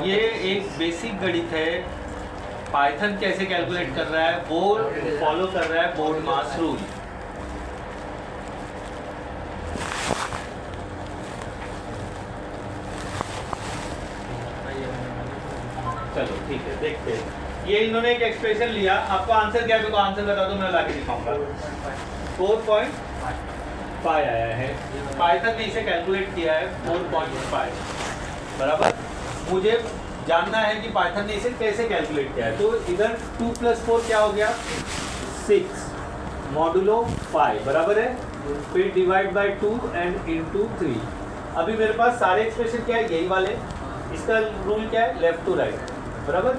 ये एक बेसिक गणित है, पाइथन कैसे कैलकुलेट कर रहा है वो फॉलो कर रहा है बोर्ड मास रूल। चलो ठीक है, देखते हैं। ये इन्होंने एक एक्सप्रेशन लिया, आपको आंसर क्या है, मेरे को आंसर बता दो, मैं लाके दिखाऊंगा। 4.5 आया है, पाइथन ने इसे कैलकुलेट किया है 4.5, बराबर। मुझे जानना है कि पाइथन ने इसे कैसे कैलकुलेट किया है। तो इधर 2 + 4 क्या हो गया, 6 मॉडुलो 5, बराबर है, फिर डिवाइड बाय 2 एंड इनटू 3। अभी मेरे पास सारे एक्सप्रेशन क्या है, यही वाले। इसका रूल क्या है, लेफ्ट टू राइट, बराबर।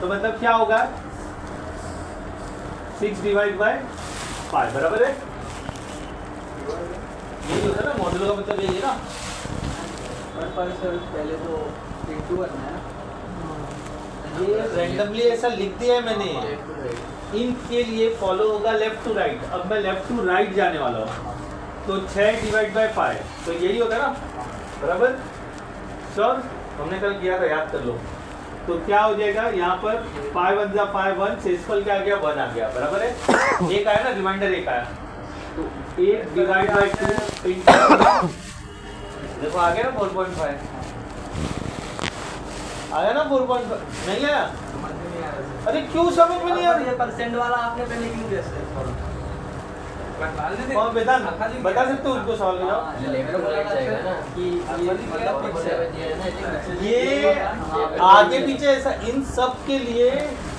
तो मतलब क्या होगा, 6 डिवाइड बाय 5 बराबर है। यही होता है ना मॉड्यूलो का मतलब यही है ना। पर सर पहले तो इंटू करना है। ये रैंडमली ऐसा लिख दिया है मैंने। इन के लिए फॉलो होगा लेफ्ट टू राइट। अब मैं लेफ्ट टू राइट जाने वाला हूँ तो 6 डिवाइड बाय 5 तो यही होगा ना बराबर। श्योर हमने कल किया था याद कर लो। तो क्या हो जाएगा यहाँ पर 5 1 जा 5 1 शेषफल क्या आ गया 1 आ गया बराबर है। एक आया ना रिमाइंडर एक आया तो 1 डिवाइड बाय 2 देखो आ गया ना 4.5 आया ना 4.5 नहीं आया। समझ में नहीं आ रहा सर। अरे क्यों समझ में नहीं आ रही ये परसेंट वाला आपने पहले क्यों दिया सर? कौन बता सकते हो उनको सवाल का ये आगे पीछे ऐसा इन सब के लिए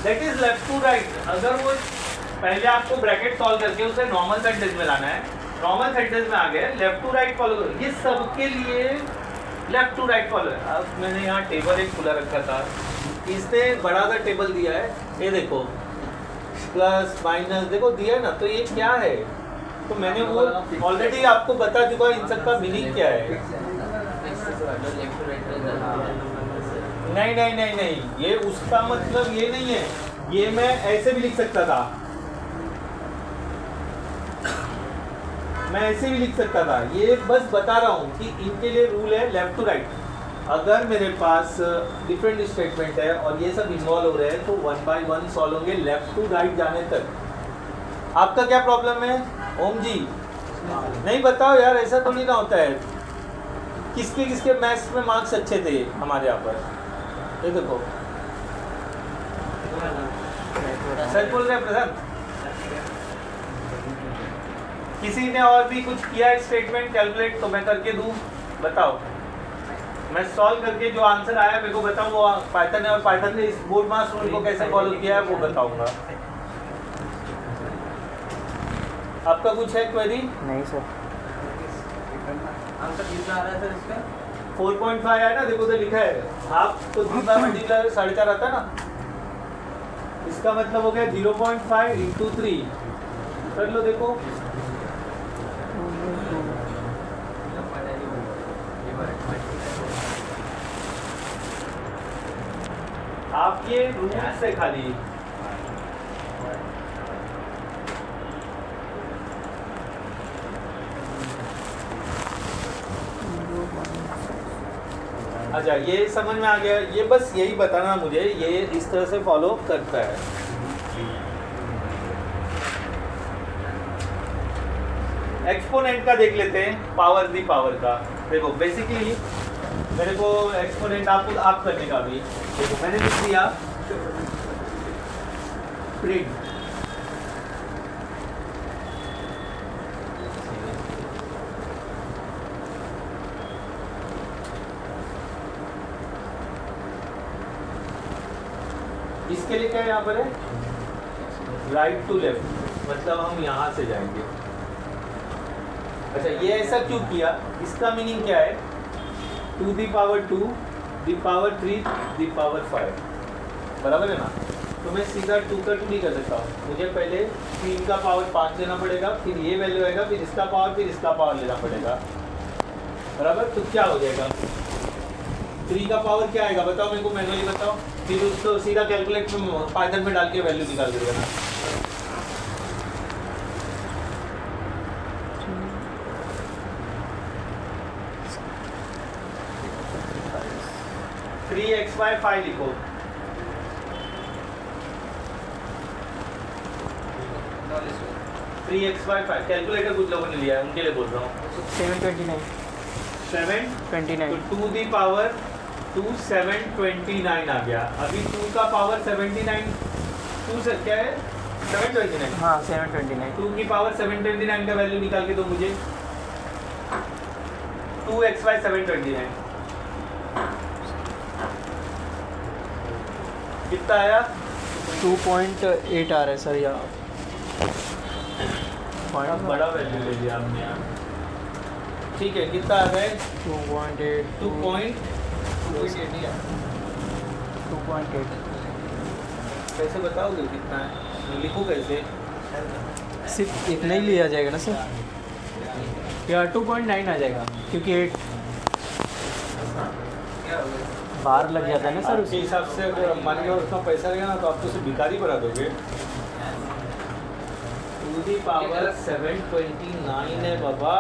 that is left to right. अगर वो पहले आपको ब्रैकेट सॉल्व करके उसे नॉर्मल सेंटेंस में लाना है। नॉर्मल सेंटेंस में आ गए लेफ्ट टू राइट फॉलो करो। ये सबके लिए लेफ्ट टू राइट फॉलो है। अब मैंने यहाँ टेबल एक खुला रखा था इसने बड़ा सा टेबल दिया है। ये देखो प्लस माइनस देखो दिया है ना। तो ये क्या है तो मैंने वो ऑलरेडी आपको बता चुका इन सब का मीनिंग क्या है। नहीं नहीं नहीं नहीं ये उसका मतलब ये नहीं है। ये मैं ऐसे भी लिख सकता था। मैं ऐसे भी लिख सकता था। ये बस बता रहा हूँ कि इनके लिए रूल है लेफ्ट टू राइट। अगर मेरे पास डिफरेंट स्टेटमेंट है और ये सब इन्वॉल्व हो रहे हैं तो 1 बाय 1 सॉल्व होंगे लेफ्ट टू राइट जाने तक। आपका क्या प्रॉब्लम है ओम जी? नहीं बताओ यार ऐसा तो नहीं ना होता है। किसके किसके मैथ्स में मार्क्स अच्छे थे हमारे यहाँ पर? ये देखो सच बोल रहे हैं प्रधान। किसी ने और भी कुछ किया स्टेटमेंट कैलकुलेट तो मैं करके दूं बताओ। मैं सॉल्व करके जो आंसर आया मेरे को बताऊं वो पाइथन है और पाइथन ने इस बोर्ड मास रूल को कैसे फॉलो किया है वो बताऊंगा। आपका कुछ है क्वेरी? नहीं सर। आंसर कितना आ रहा है सर इसका? 4.5 आया ना देखो तो लिखा है हाफ तो 3 बार मल्टीप्लाई 4.5 आता है ना। इसका मतलब हो गया 0.5 इंटू 3 कर लो देखो। आप ये रूल से खाली अच्छा ये समझ में आ गया। ये बस यही बताना मुझे ये इस तरह से फॉलो करता है। एक्सपोनेंट का देख लेते हैं पावर दी पावर का। देखो बेसिकली मेरे को एक्सपोनेंट आप करने का भी देखो मैंने लिख दिया प्रिंट इसके लिए क्या यहाँ पर है राइट टू लेफ्ट मतलब हम यहाँ से जाएंगे। अच्छा ये ऐसा क्यों किया इसका मीनिंग क्या है 2 the power 2 the power 3 the power 5 बराबर है ना। तो मैं सीधा 2 का 2 नहीं कर सकता हूँ। मुझे पहले 3 का पावर 5 लेना पड़ेगा फिर ये वैल्यू आएगा फिर इसका पावर लेना पड़ेगा बराबर। तो क्या हो जाएगा 3 का पावर क्या आएगा बताओ मेरे को मैनुअली बताओ। फिर उसको सीधा कैलकुलेट में पाइथन में डाल के वैल्यू निकाल देगा ना। थ्री एक्स वाई 5 लिखो। थ्री एक्स वाई 5 कैलकुलेटर कुछ लोगों ने लिया है उनके लिए बोल रहा हूँ। 729 तो 2 दी पावर 2 729 आ गया। अभी 2 का पावर 79 2 से क्या है 729 हाँ 729 2 की पावर 729 का वैल्यू निकाल के दो मुझे। 2xy 729 कितना आया 2.8 आ रहा है सर यहाँ बहुत बड़ा वैल्यू ले लिया हमने यहाँ। ठीक है कितना आ गए 2.8 कैसे बताओगे कितना है लिखो कैसे सिर्फ इतना ही लिया जाएगा ना सर, या 2.9 आ जाएगा क्योंकि 8 बार लग जाता है ना सर उसके हिसाब से अगर मान के उसका पैसा लगेगा ना तो आप तो उसे भिखारी बना दोगे। 2 729 है बाबा।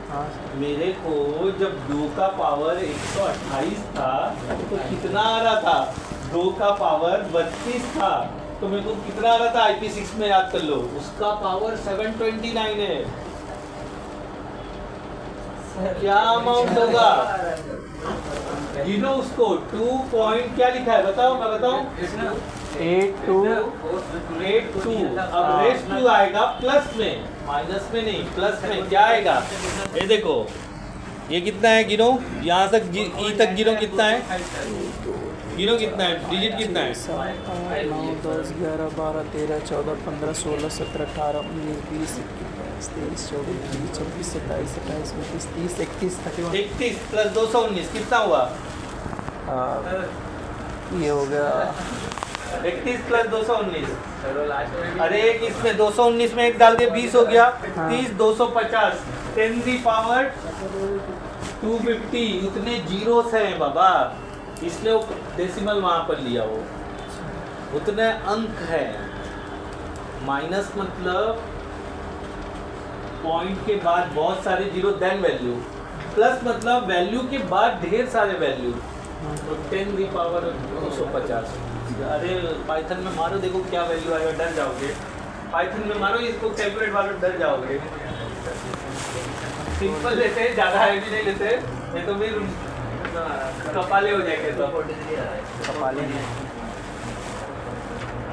हाँ मेरे को जब 2 का पावर 128 था तो कितना आ रहा था? 2 का पावर 32 था तो मेरे को कितना आ रहा था? IP6 में याद कर लो, उसका पावर 729 है। क्या अमाउंट होगा? गिनो उसको। 2 पॉइंट क्या लिखा है बताओ, मैं बताऊं? 82 अब रेस्ट 2 आएगा प्लस में, माइनस में नहीं, प्लस में। क्या आएगा? ये देखो, ये कितना है? गिनो यहाँ तक, ई तक गिनो कितना है? गिनो कितना है? डिजिट कितना है? 7 8 9 10 11 12 13 14 15 16 17 18 19 20 21 22 23 24 25 27 28 29 30 31 31 प्लस 219 कितना हुआ? ये हो गया 31 प्लस 219। चलो लास्ट में भी अरे एक इसमें 219 में एक डाल दिया, 20 हो गया। हाँ। 30 250 10 की पावर 250। उतने जीरोस हैं बाबा, इसलिए वो डेसिमल वहाँ पर लिया। वो उतने अंक है। माइनस मतलब पॉइंट के बाद बहुत सारे जीरो देन वैल्यू। प्लस मतलब वैल्यू के बाद ढेर सारे वैल्यू। तो 10 की पावर 250। अरे पाइथन में मारो, देखो क्या वैल्यू आएगा, डर जाओगे। पाइथन में मारो इसको, कैलकुलेट वालों, डर जाओगे। सिंपल लेते हैं, ज़्यादा हैवी नहीं लेते, नहीं तो फिर कपाले हो जाएंगे। तो कपाली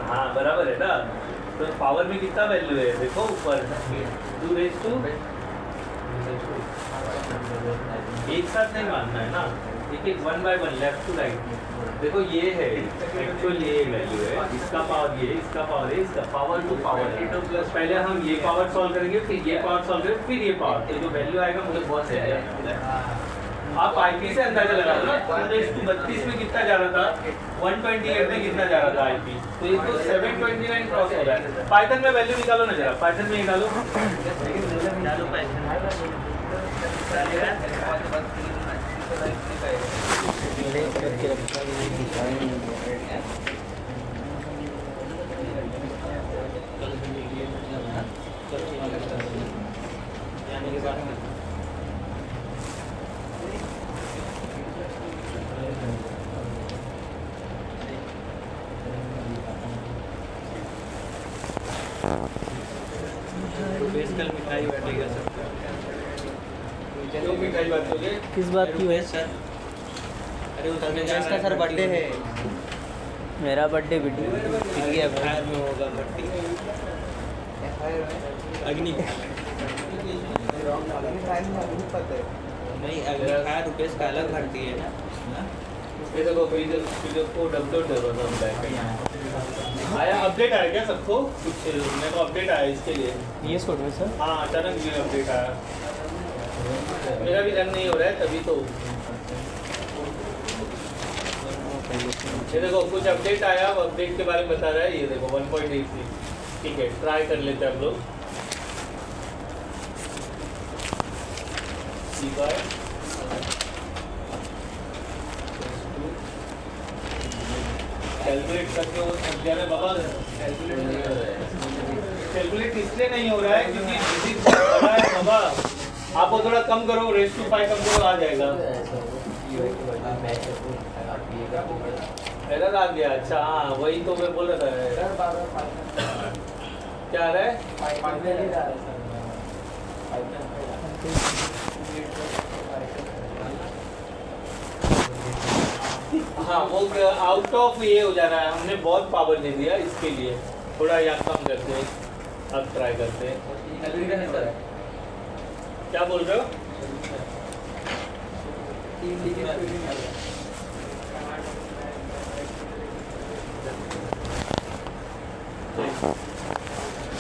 हाँ बराबर है ना। तो पावर में कितना वैल्यू है देखो ऊपर, 2 एक साथ नहीं मानना है ना, एक 1 by 1 लेफ्ट टू राइट। देखो ये है एक्चुअल, ये वैल्यू है, इसका पावर ये, इसका पावर है, इसका पावर टू पावर है। पहले हम ये पावर सॉल्व करेंगे, फिर ये पावर सॉल्व करेंगे, फिर ये पावर। ये जो वैल्यू आएगा मुझे बहुत सही आएगा। आप IP से अंदाजा लगा लो ना। 32 में कितना जा रहा था, 128 में कितना जा रहा था IP, तो इसको 729 क्रॉस हो रहा है। पाइथन में वैल्यू निकालो ना जरा, पाइथन में निकालो। बेसिकल मिठाई बैठेगा सब। क्यों मिठाई बांटोगे? किस बात की है सर? अरे उसमें इसका सर बर्थडे है, मेरा बर्थडे भी फिर ये FIR में होगा बर्थडे। अग्नि नहीं, अग्नि FIR रुपये का अलग भरती है ना। ये देखो वीडियो को डबल दे रहा था। आया अपडेट आया क्या सबको? कुछ मेरे को अपडेट आया इसके लिए। ये कोड में सर हाँ अचानक ये अपडेट आया, मेरा भी रन नहीं हो रहा है तभी तो। ये देखो कुछ अपडेट आया, अपडेट के बारे में बता रहा है। ये देखो 1.83। ठीक है, ट्राई कर लेते हैं हम लोग। कैलकुलेट करके वो संख्या में बाबा कैलकुलेट इसलिए नहीं हो रहा है क्योंकि डिजिट बड़ा है बाबा। आपको थोड़ा कम करो, रेस टू 5 कम करो, आ जाएगा। एरर आ गया? अच्छा हाँ वही तो मैं बोल रहा था। क्या आ रहा है? हाँ वो आउट ऑफ ये हो जा रहा है, हमने बहुत पावर दे दिया इसके लिए। थोड़ा यहाँ कम करते हैं, अब ट्राई करते हैं। क्या बोल रहे हो?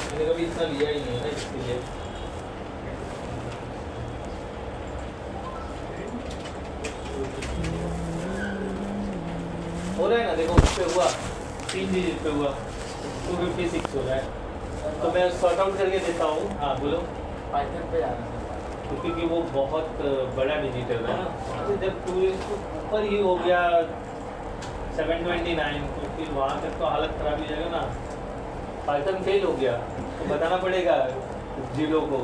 मैंने कभी इतना लिया ही नहीं है ना इसके लिए। हो रहा है ना, देखो उस पे हुआ 3 डिजिट पे हुआ 256 हो रहा है। तो मैं सॉर्ट आउट करके देता हूँ। हाँ बोलो। पाइथन पे जाना है क्योंकि वो बहुत बड़ा डिजिटल है ना, तो जब टूरिस्ट ऊपर ही हो गया 729 तो फिर वहाँ तक तो हालत खराब हो जाएगा ना। पाइथन फेल हो गया तो बताना पड़ेगा जीरो को।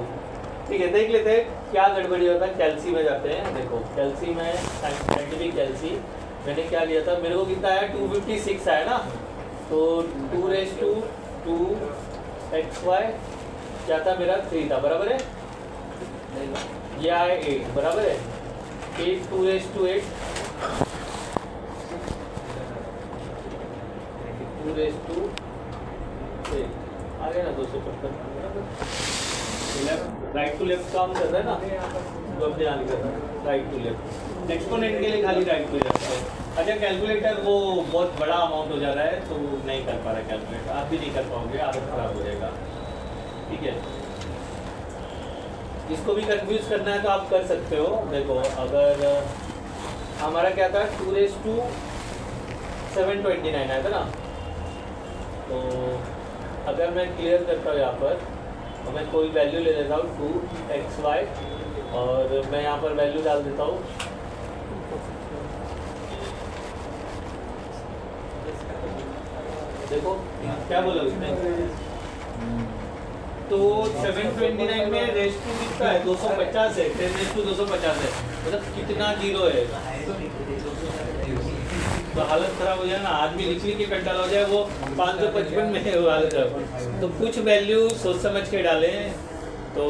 ठीक है, देख लेते हैं क्या गड़बड़ी होता है। कैल्सी में जाते हैं। देखो कैल्सी में साइंटिफिक कैल्सी मैंने क्या लिया था, मेरे को कितना आया 256 आया ना, तो 2 XY क्या था मेरा 3 था, बराबर है। ये आया 8 बराबर है। 8 2 8 2 आ गया ना 255 बराबर। राइट टू लेफ्ट काम कर रहा है ना, जो अपने आगे कर रहा है राइट टू लेफ्ट। एक्सपोनेंट के लिए खाली राइट टू लेफ्ट है। अच्छा कैलकुलेटर वो बहुत बड़ा अमाउंट हो जा रहा है तो नहीं कर पा रहा कैलकुलेटर, आप भी नहीं कर पाओगे, आदत खराब हो जाएगा। ठीक है, इसको भी कंफ्यूज करना है तो आप कर सकते हो। देखो अगर हमारा क्या था 2 729 आया था ना, तो अगर मैं क्लियर करता हूँ यहाँ पर तो मैं कोई वैल्यू ले लेता हूँ 2XY और मैं यहाँ पर वैल्यू डाल देता हूँ। देखो क्या बोला उसने, तो 729 में रेस टू कितना है 250 है, 10 रेस टू 250 है, मतलब कितना जीरो है। तो हालत खराब हो जाए ना, आदमी लिख लिख के कंटाल हो जाए। वो 555 में है वो हालत खराब। तो कुछ वैल्यू सोच समझ के डालें तो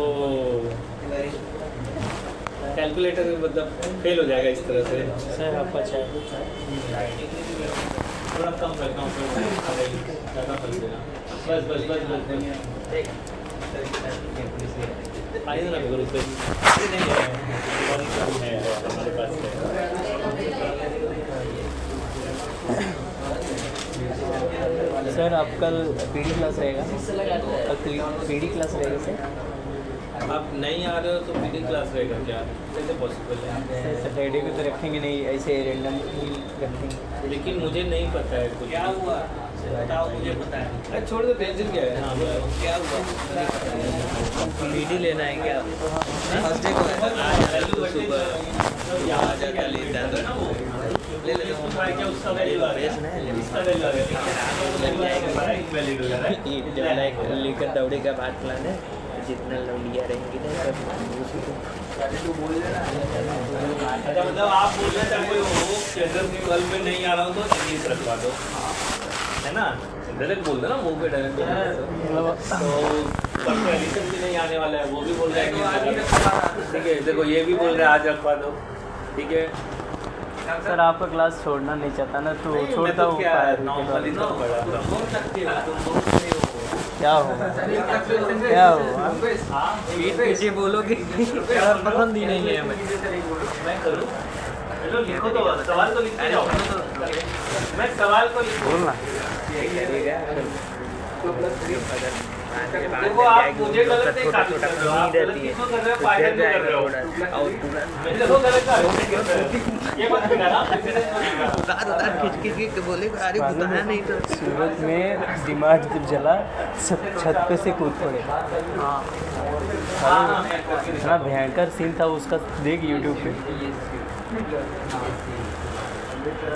कैलकुलेटर मतलब फेल हो जाएगा इस तरह से। सर आपका चाय थोड़ा कम रखना ज़्यादा फंस देना। बस बस बस बस आइए ना मेरे रुपये नहीं है हमारे पास सर आप कल पीडी क्लास रहेगा, कल पीडी क्लास रहेगा सर। आप नहीं आ रहे हो तो पीडी क्लास रहेगा क्या, कैसे पॉसिबल है। सैटरडे को तो रखेंगे नहीं, ऐसे रैंडम रखेंगे। लेकिन मुझे नहीं पता है कुछ। क्या हुआ बताओ, मुझे पता है। अरे छोड़ दो, टेंशन क्या है। हाँ बोलो क्या हुआ। पीडी लेना है क्या? थर्सडे को है आज तो सुबह यहाँ जाकर लेता है ले लेते हैं। क्या उसका वैल्यू आ रहा है, इसका वैल्यू आ रहा है। लेकर दौड़े का बात प्लान है, जितना लौंडिया रहेंगे ना सब अच्छा मतलब आप बोलना चाहते हो कि अगर मैं कल में नहीं आ रहा हूँ तो इंग्लिश रखवा दो, है ना। डायरेक्ट बोल दो ना, मुँह पे डायरेक्ट। तो एडिशन भी नहीं आने वाला है, वो भी बोल रहा है। ठीक है, देखो ये भी बोल रहे हैं आज रखवा दो। ठीक है सर आपका क्लास छोड़ना नहीं चाहता ना, तो छोड़ता हूँ। क्या हो क्या हो पीठ पीछे बोलोगे पसंद ही नहीं है हमें। मैं करूँ चलो लिखो तो सवाल तो लिखते जाओ। मैं सवाल को बोलना। देखो आप मुझे गलत नहीं काट रहे हो, आप गलत किसको कर रहे हो, पायलट को कर रहे हो। मैं देखो गलत कर रहा हूँ, ये मत बिगाड़ा। उतार खिच बोले अरे बताया नहीं तो। सूरत में दिमाग जब जला छत पे से कूद पड़े। इतना भयंकर सीन था उसका, देख यूट्यूब पे।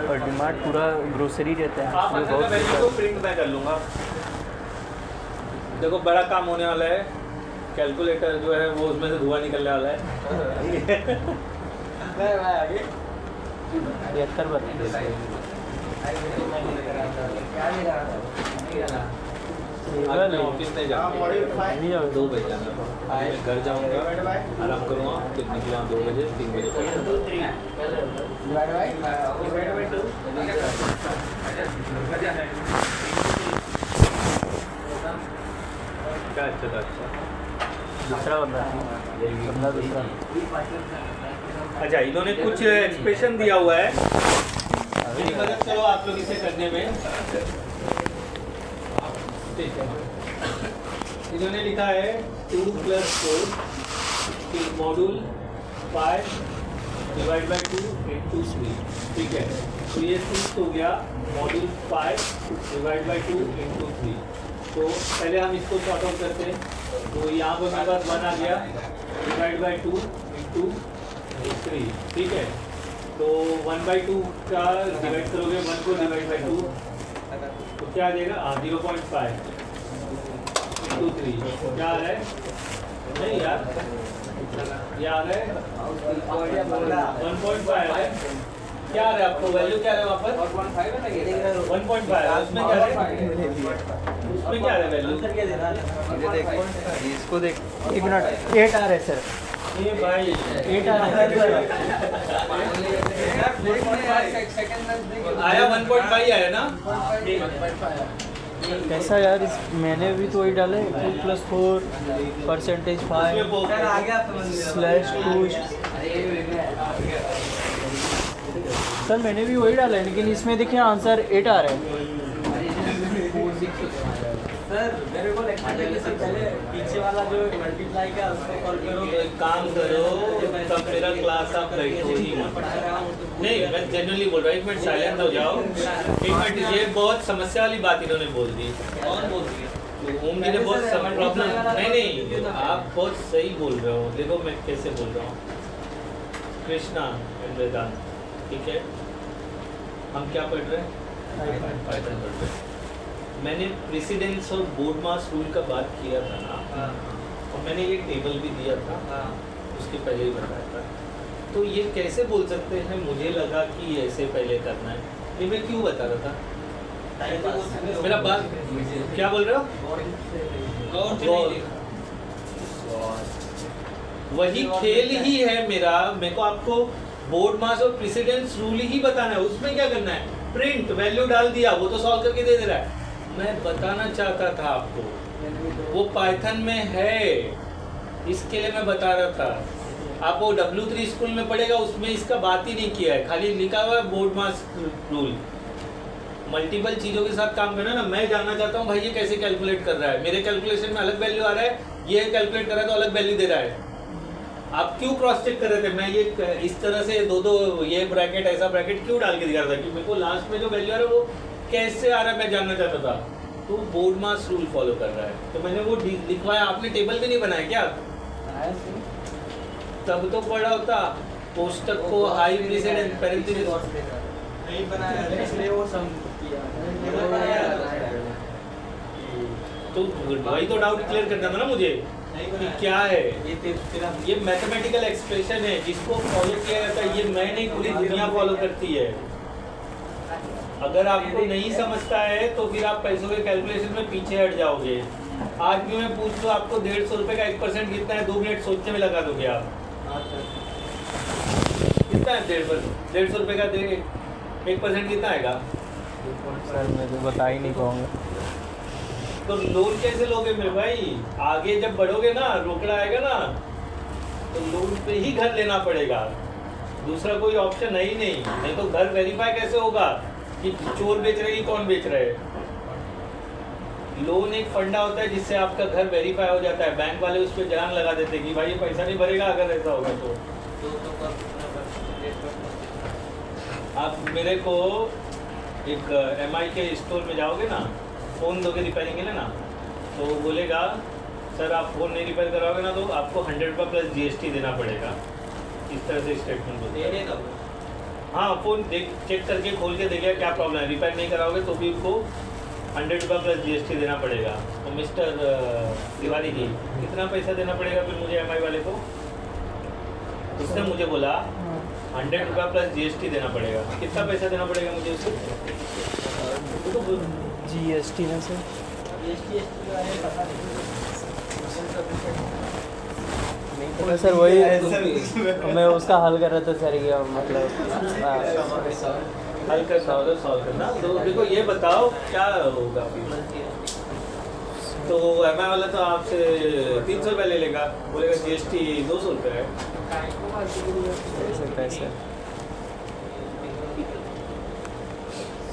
और डिमार्ट पूरा ग्रोसरी रहता है, आप बहुत वैल्यू को प्रिंट मैं कर लूँगा। देखो बड़ा काम होने वाला है, कैलकुलेटर जो है वो उसमें से धुआं निकलने वाला है। 73 बार आज मैं ऑफिस नहीं जाऊँगा, 2 बजे जाना। मैं घर जाऊँगा, आराम करूँगा, फिर निकला 2 बजे 3 बजे। क्या अच्छा था, अच्छा दूसरा बंदा दूसरा। अच्छा इन्होंने कुछ एक्सप्रेशन दिया हुआ है, मेरी मदद करो आप लोग इसे करने में। ठीक है, इन्होंने लिखा है 2 + 4 फिर मॉड्यूल 5 डिवाइड बाई 2 into 3। ठीक है, तो ये 6 हो गया, मॉड्यूल 5 डिवाइड बाई 2 into 3। तो पहले हम इसको सॉर्ट आउट करते हैं। तो यहाँ पर मेरे पास 1 आ गया, डिवाइड बाई 2 इंटू 3, ठीक है। तो 1/2 का डिवाइड करोगे 1 को डिवाइड बाई 2 तो क्या आ जाएगा? 0.5 इंटू 3 क्या आ रहा है? नहीं यार, ये आ रहा है 1.5 आ रहा है। क्या आ रहा है आपको वैल्यू? क्या आ रहा है वहाँ पर? 1.5 उसमें क्या आ रहा है? उसमें क्या आ रहा है वैल्यू? इसको देख 1 मिनट 8 आ रहा है सर, ये भाई 8 आ रहा है आया 1.5 आया ना? कैसा यार? इस मैंने भी तो वही डाला है 2 + 4 परसेंटेज 5 /2। सर मैंने भी वही डाला है, लेकिन इसमें देखिए आंसर 8 आ रहा है। सर मेरे को पहले पीछे वाला जो मल्टीप्लाई का उसको कॉल करो। एक काम करो, तब मेरा क्लास आप बैठो ही मत। नहीं, मैं जनरली बोल रहा हूँ, एक मिनट साइलेंट हो जाओ। एक मिनट, ये बहुत समस्या वाली बात इन्होंने बोल दी। कौन बोल रही है? ओम जी ने बहुत प्रॉब्लम। नहीं, आप बहुत सही बोल रहे हो। देखो मैं कैसे बोल रहा हूँ, कृष्णा एंड वेदांत, ठीक है। हम क्या पढ़ रहे हैं? पाइथन पढ़ रहे हैं। मैंने प्रेसिडेंस और बोर्ड मास रूल का बात किया था ना, और मैंने ये टेबल भी दिया था, उसके पहले ही बताया था। तो ये कैसे बोल सकते हैं? मुझे लगा कि ऐसे पहले करना है। ये मैं क्यों बता रहा था? मेरा बात क्या बोल रहे हो? वही खेल ही है मेरा। मेरे को आपको बोर्ड मास और प्रेसिडेंस रूल ही बताना है। उसमें क्या करना है? प्रिंट वैल्यू डाल दिया, वो तो सॉल्व करके दे दे रहा है। मैं बताना चाहता था आपको, वो पाइथन में है, इसके लिए मैं बता रहा था। आप वो W3 स्कूल में पढ़ेगा, उसमें इसका बात ही नहीं किया है, खाली लिखा हुआ है बोर्ड मास रूल। मल्टीपल चीज़ों के साथ काम करना ना। मैं जानना चाहता हूँ भाई ये कैसे कैलकुलेट कर रहा है, मेरे कैलकुलेशन में अलग वैल्यू आ रहा है, ये कैलकुलेट कर रहा है तो अलग वैल्यू दे रहा है। आप क्यों क्रॉस चेक कर रहे थे? मैं ये इस तरह से दो ये ब्रैकेट ऐसा ब्रैकेट क्यों डाल के दिखा रहा था कि मेरे को लास्ट में जो वैल्यू आ रहा है वो कैसे आ रहा है, मैं जानना चाहता था। तो बोर्ड मास रूल फॉलो कर रहा है, तो मैंने वो लिखवाया। आपने टेबल भी नहीं बनाया क्या? तब तो पढ़ा होता कोष्टक को हाई प्रेसिडेंस पैरेंथेसिस नहीं बनाया इसलिए वो सम किया। तो वही तो डाउट क्लियर करना था ना मुझे कि क्या है ये मैथमेटिकल एक्सप्रेशन है जिसको फॉलो किया जाता है। ये मैं नहीं, पूरी दुनिया फॉलो करती है। अगर आपको नहीं समझता है तो फिर आप पैसों के कैलकुलेशन में पीछे हट जाओगे। आज भी मैं पूछ लो आपको 150 रुपये का 1% कितना है, 2 मिनट सोचने में लगा दोगे आप। कितना है 150 रुपये का 1% कितना आएगा? सर मैं तो बता ही नहीं पाऊँगा। तो लोन कैसे लोगे मेरे भाई? आगे जब बढ़ोगे ना, रोकड़ा आएगा ना, तो लोन पे ही घर लेना पड़ेगा, दूसरा कोई ऑप्शन है ही नहीं। नहीं तो घर वेरीफाई कैसे होगा कि चोर बेच रहे हैं कौन बेच रहे है? लोन एक फंडा होता है जिससे आपका घर वेरीफाई हो जाता है। बैंक वाले उस पर जान लगा देते कि भाई ये पैसा नहीं भरेगा अगर ऐसा होगा तो। आप मेरे को एक MI के स्टोर में जाओगे ना, फ़ोन दोगे रिपेयरिंग के लिए ना, तो वो बोलेगा सर आप फ़ोन नहीं रिपेयर कराओगे ना तो आपको 100 रुपये प्लस GST देना पड़ेगा। इस तरह से स्टेटमेंट होता है। हाँ, फ़ोन चेक करके खोल के देखिए क्या प्रॉब्लम है। रिपेयर नहीं कराओगे तो भी उसको 100 रुपये प्लस GST देना पड़ेगा। तो मिस्टर तिवारी जी कितना पैसा देना पड़ेगा फिर मुझे MI वाले को? उसने मुझे बोला 100 रुपये प्लस GST देना पड़ेगा। कितना पैसा देना पड़ेगा मुझे उसको? GST ना सर? नहीं सर, वही मैं उसका हल कर रहा था सर। ये मतलब हल करना हो तो सॉल्व करना। तो देखो ये बताओ क्या होगा फिर? तो MI वाला तो आपसे 300 रुपये ले लेगा, बोलेगा GST 200 रुपये है। पैसे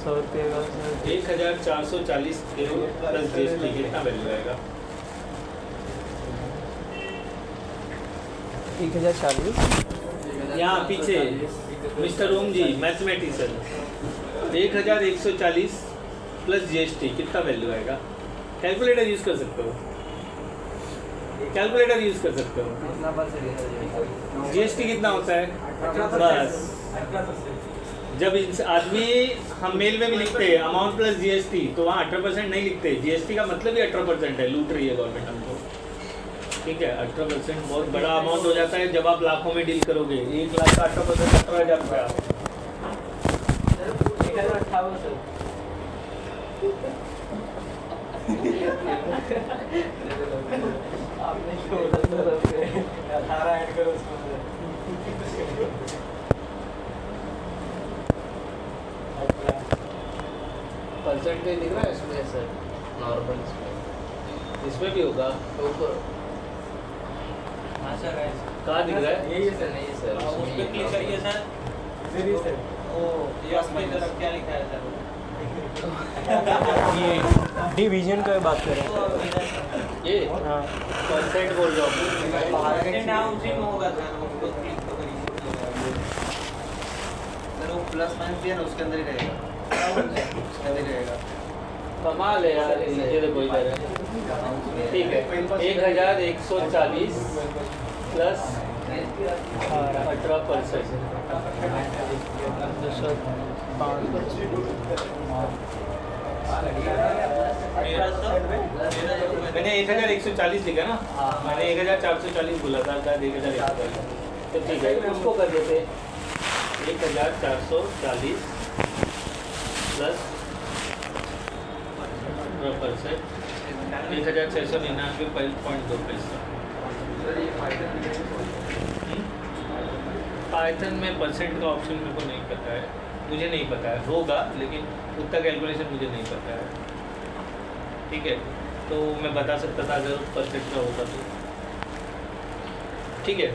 100 रुपये का सर 1440 प्लस GST कितना वैल्यू आएगा? 1040। यहाँ पीछे मिस्टर ओम जी मैथमेटिशियन, 1140 प्लस GST कितना वैल्यू आएगा? कैलकुलेटर यूज़ कर सकते हो, कैलकुलेटर यूज़ कर सकते हो। जीएसटी कितना होता है? बस जब आदमी हम मेल में भी लिखते हैं अमाउंट प्लस जीएसटी, तो वहाँ 18% नहीं लिखते। जीएसटी का मतलब ही 18% है, लूट रही है गवर्नमेंट हमको। ठीक है, 18% बहुत बड़ा अमाउंट हो जाता है जब आप लाखों में डील करोगे। 1 लाख का 18% 18,000 रुपया। परसेंटेज दिख रहा है इसमें सर, नॉर्मल इसमें भी होगा। ऊपर हाँ सर है। कहाँ दिख रहा है? यही सर, नहीं सर, उस पर क्लिक करिए सर। ओ ये अपनी तरफ क्या लिखा है सर? ये डिवीजन का बात कर रहे हैं। ये हाँ परसेंट बोल रहा हूँ। परसेंट हाँ उसी में होगा सर, उसको क्लिक तो करिए। सर वो प्लस माइनस दिया ना, उसके अंदर ही रहेगा, उसके अंदर ही रहेगा। कमाल है यार, नीचे देखो इधर है। ठीक है, 1140 प्लस 18%। मैंने 1140 लिखा ना, मैंने 1440 बोला था, 1140। तो ठीक है, उसको कर देते 1440 प्लस 18%, 1699.2 पैसा। पाइथन में परसेंट का ऑप्शन मेरे को नहीं पता है, मुझे नहीं पता है, होगा लेकिन उतना कैलकुलेशन मुझे नहीं पता है। ठीक है, तो मैं बता सकता था अगर परसेंट का होता तो। ठीक है,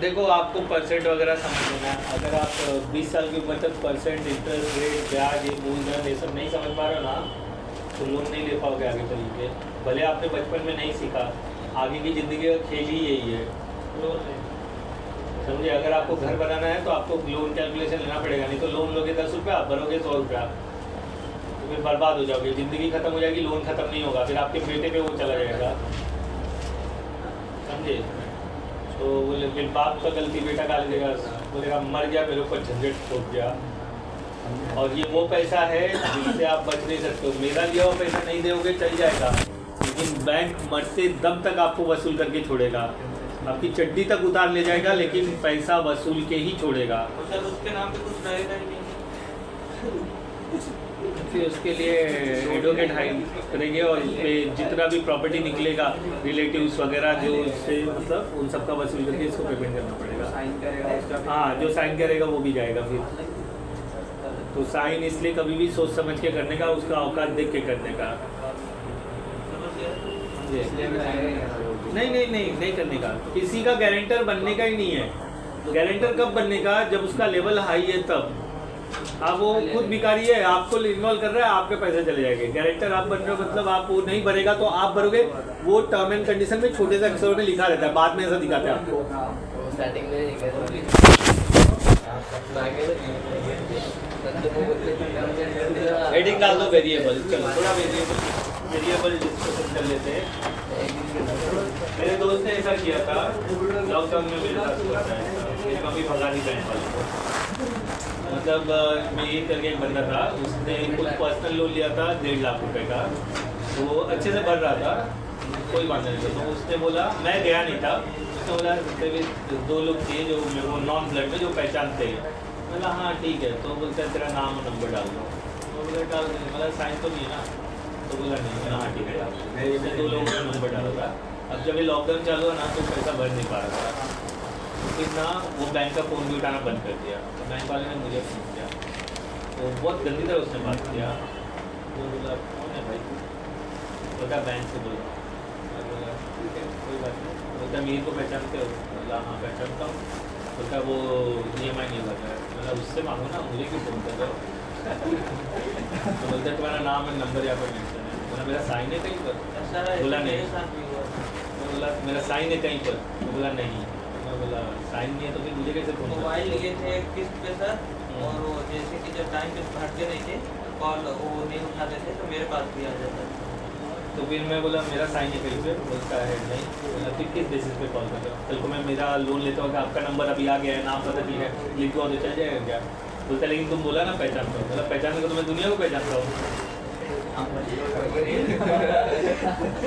देखो आपको परसेंट वगैरह समझ लेना है। अगर आप 20 साल की उम्र तक परसेंट, इंटरेस्ट रेट, ब्याज, ये मूलधन ये सब नहीं समझ पा रहे हो ना, तो लोन नहीं ले पाओगे आगे चल के। भले आपने बचपन में नहीं सीखा, आगे की ज़िंदगी का खेल ही यही है, लोन ले। समझे, अगर आपको घर बनाना है तो आपको लोन कैलकुलेशन लेना पड़ेगा, नहीं तो लोन लोगे 10 रुपया, भरोगे 100 रुपया, तो फिर बर्बाद हो जाओगे, ज़िंदगी खत्म हो जाएगी, लोन खत्म नहीं होगा, फिर आपके बेटे पे वो चला जाएगा। समझे, तो बोले फिर बाप का गलती बेटा गाली देगा, बोलेगा मर गया, मेरे ऊपर झंझट ठोक गया। और ये वो पैसा है जिससे आप बच नहीं सकते हो। मेरा लिया हुआ पैसा नहीं दोगे चल जाएगा, लेकिन बैंक मरते दम तक आपको वसूल करके छोड़ेगा, आपकी चड्डी तक उतार ले जाएगा, लेकिन पैसा वसूल के ही छोड़ेगा। तो सर उसके नाम पे कुछ रहेगा ही नहीं। फिर उसके लिए एडवोकेट हायर करेंगे और इस पे जितना भी प्रॉपर्टी निकलेगा, रिलेटिव्स वगैरह जो इससे मतलब उन सबका वसूल करके इसको पेमेंट करना पड़ेगा। हाँ, जो साइन करेगा वो भी जाएगा फिर। तो साइन इसलिए कभी भी सोच समझ के करने का, उसका औकात देख के करने का। नहीं करने का, किसी का गारंटर बनने का ही नहीं है। गारंटर कब बनने का? जब उसका लेवल हाई है तब। आप वो खुद भिखारी है, आपको इन्वॉल्व कर रहा है, आपके पैसे चले जाएंगे। गारंटर आप बन रहे हो मतलब आप वो नहीं भरेगा तो आप भरोगे, वो टर्म एंड कंडीशन में छोटे से अक्षरों में लिखा रहता है, बाद में ऐसा दिखाते हैं आपको। स्टार्टिंग में हेडिंग डाल दो वेरिएबल। चलो थोड़ा वेरिएबल डिस्कशन कर लेते हैं। मेरे दोस्त ने ऐसा किया था लॉकडाउन में, मेरे साथ हुआ था ऐसा, मेरी मम्मी भगा दी बैंक वाले को। मतलब मेरी करके एक बंदा था, उसने कुछ पर्सनल लोन लिया था 1.5 लाख रुपए का, तो वो अच्छे से भर रहा था, कोई बात नहीं था। तो उसने बोला, मैं गया नहीं था, उसने बोला 2 लोग थे जो मेरे को नॉन ब्लड में जो पहचानते हैं। बोला हाँ ठीक है। तो बोलते हैं तेरा नाम और नंबर डाल दो। तो बोला डाल देंगे। बोला साइन तो नहीं है ना? तो बोला नहीं। बोला हाँ ठीक है डाल दो। उसने 2 लोगों का नंबर डाला था। अब जब ये लॉकडाउन चालू है ना, तो पैसा भर नहीं पा रहा था, तो फिर ना वो बैंक का फ़ोन भी उठाना बंद कर दिया। तो बैंक वाले ने मुझे फ़ोन किया, तो बहुत गंदी तरह उसने बात किया। तो बोला कौन है भाई? बोला बैंक से बोला। मैं बोला ठीक है कोई बात नहीं। बोलता मीर को पहचानते हो? बोला हाँ पहचानता हूँ। बोलता वो EMI नहीं भरता है। बोला उससे मांगो ना, मुझे क्यों फ़ोन कर रहे हो? तो बोलता तुम्हारा नाम और नंबर यहाँ पर मेंशन है। बोला मेरा साइन है कहीं पर? बोला नहीं। मैं बोला मेरा साइन है कहीं पर? बोला नहीं। मैं बोला साइन नहीं है तो फिर मुझे कैसे फ़ोन? मोबाइल लिए थे किस्त पे सर, और वो जैसे कि जब टाइम पे भरते नहीं थे कॉल, वो नहीं उठाते थे, तो मेरे पास भी आ जाता था। तो फिर मैं बोला मेरा साइन है कहीं पे, बोलता है नहीं। बोला फिर किस बेसिस पे कॉल कर रहे हो? कल को मैं मेरा लोन लेता हूँ कि आपका नंबर अभी आ गया है, नाम पता नहीं है, लिख दो तो चल जाएगा क्या? बोलता है लेकिन तुम बोला ना पहचानता हूँ। मतलब पहचानने को तो मैं दुनिया को पहचानता हूँ।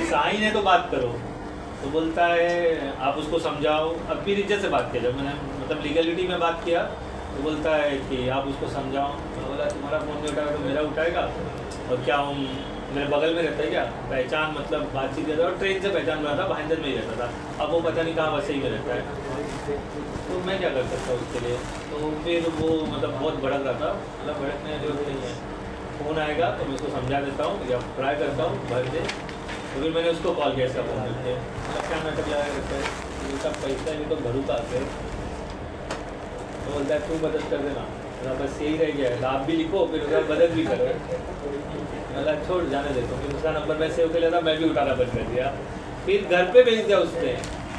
साइन है तो बात करो। तो बोलता है आप उसको समझाओ। अब फिर इज्जत से बात किया, जब मैंने मतलब लीगलिटी में बात किया तो बोलता है कि आप उसको समझाओ। मैं बोला तुम्हारा फ़ोन नहीं उठाएगा तो मेरा उठाएगा, और क्या हम मेरे बगल में रहता है क्या? पहचान मतलब बातचीत करता और ट्रेन से पहचान रहा था, भाईंदर में ही रहता था। अब वो पता नहीं कहाँ वैसे ही में रहता है, तो मैं क्या कर सकता हूँ उसके लिए? तो फिर वो मतलब बहुत भड़क रहा था। मतलब भड़कने की जरूरत नहीं है, फ़ोन आएगा तो मैं उसको समझा देता हूँ या ट्राई करता हूँ भर दे। तो फिर मैंने उसको कॉल किया इसका फ़ोन करके, मतलब क्या नाटक लगा करते हैं, ये सब पैसा नहीं तो घरों का आते। तो बोलता है तू मदद कर देना। बस यही रह गया है, आप भी लिखो फिर उसका मदद भी करो। मतलब छोड़ जाने देता हूँ। फिर उसका नंबर मैं सेव कर लिया था, मैं भी उठाना बंद कर दिया। फिर घर पे भेज दिया उसने,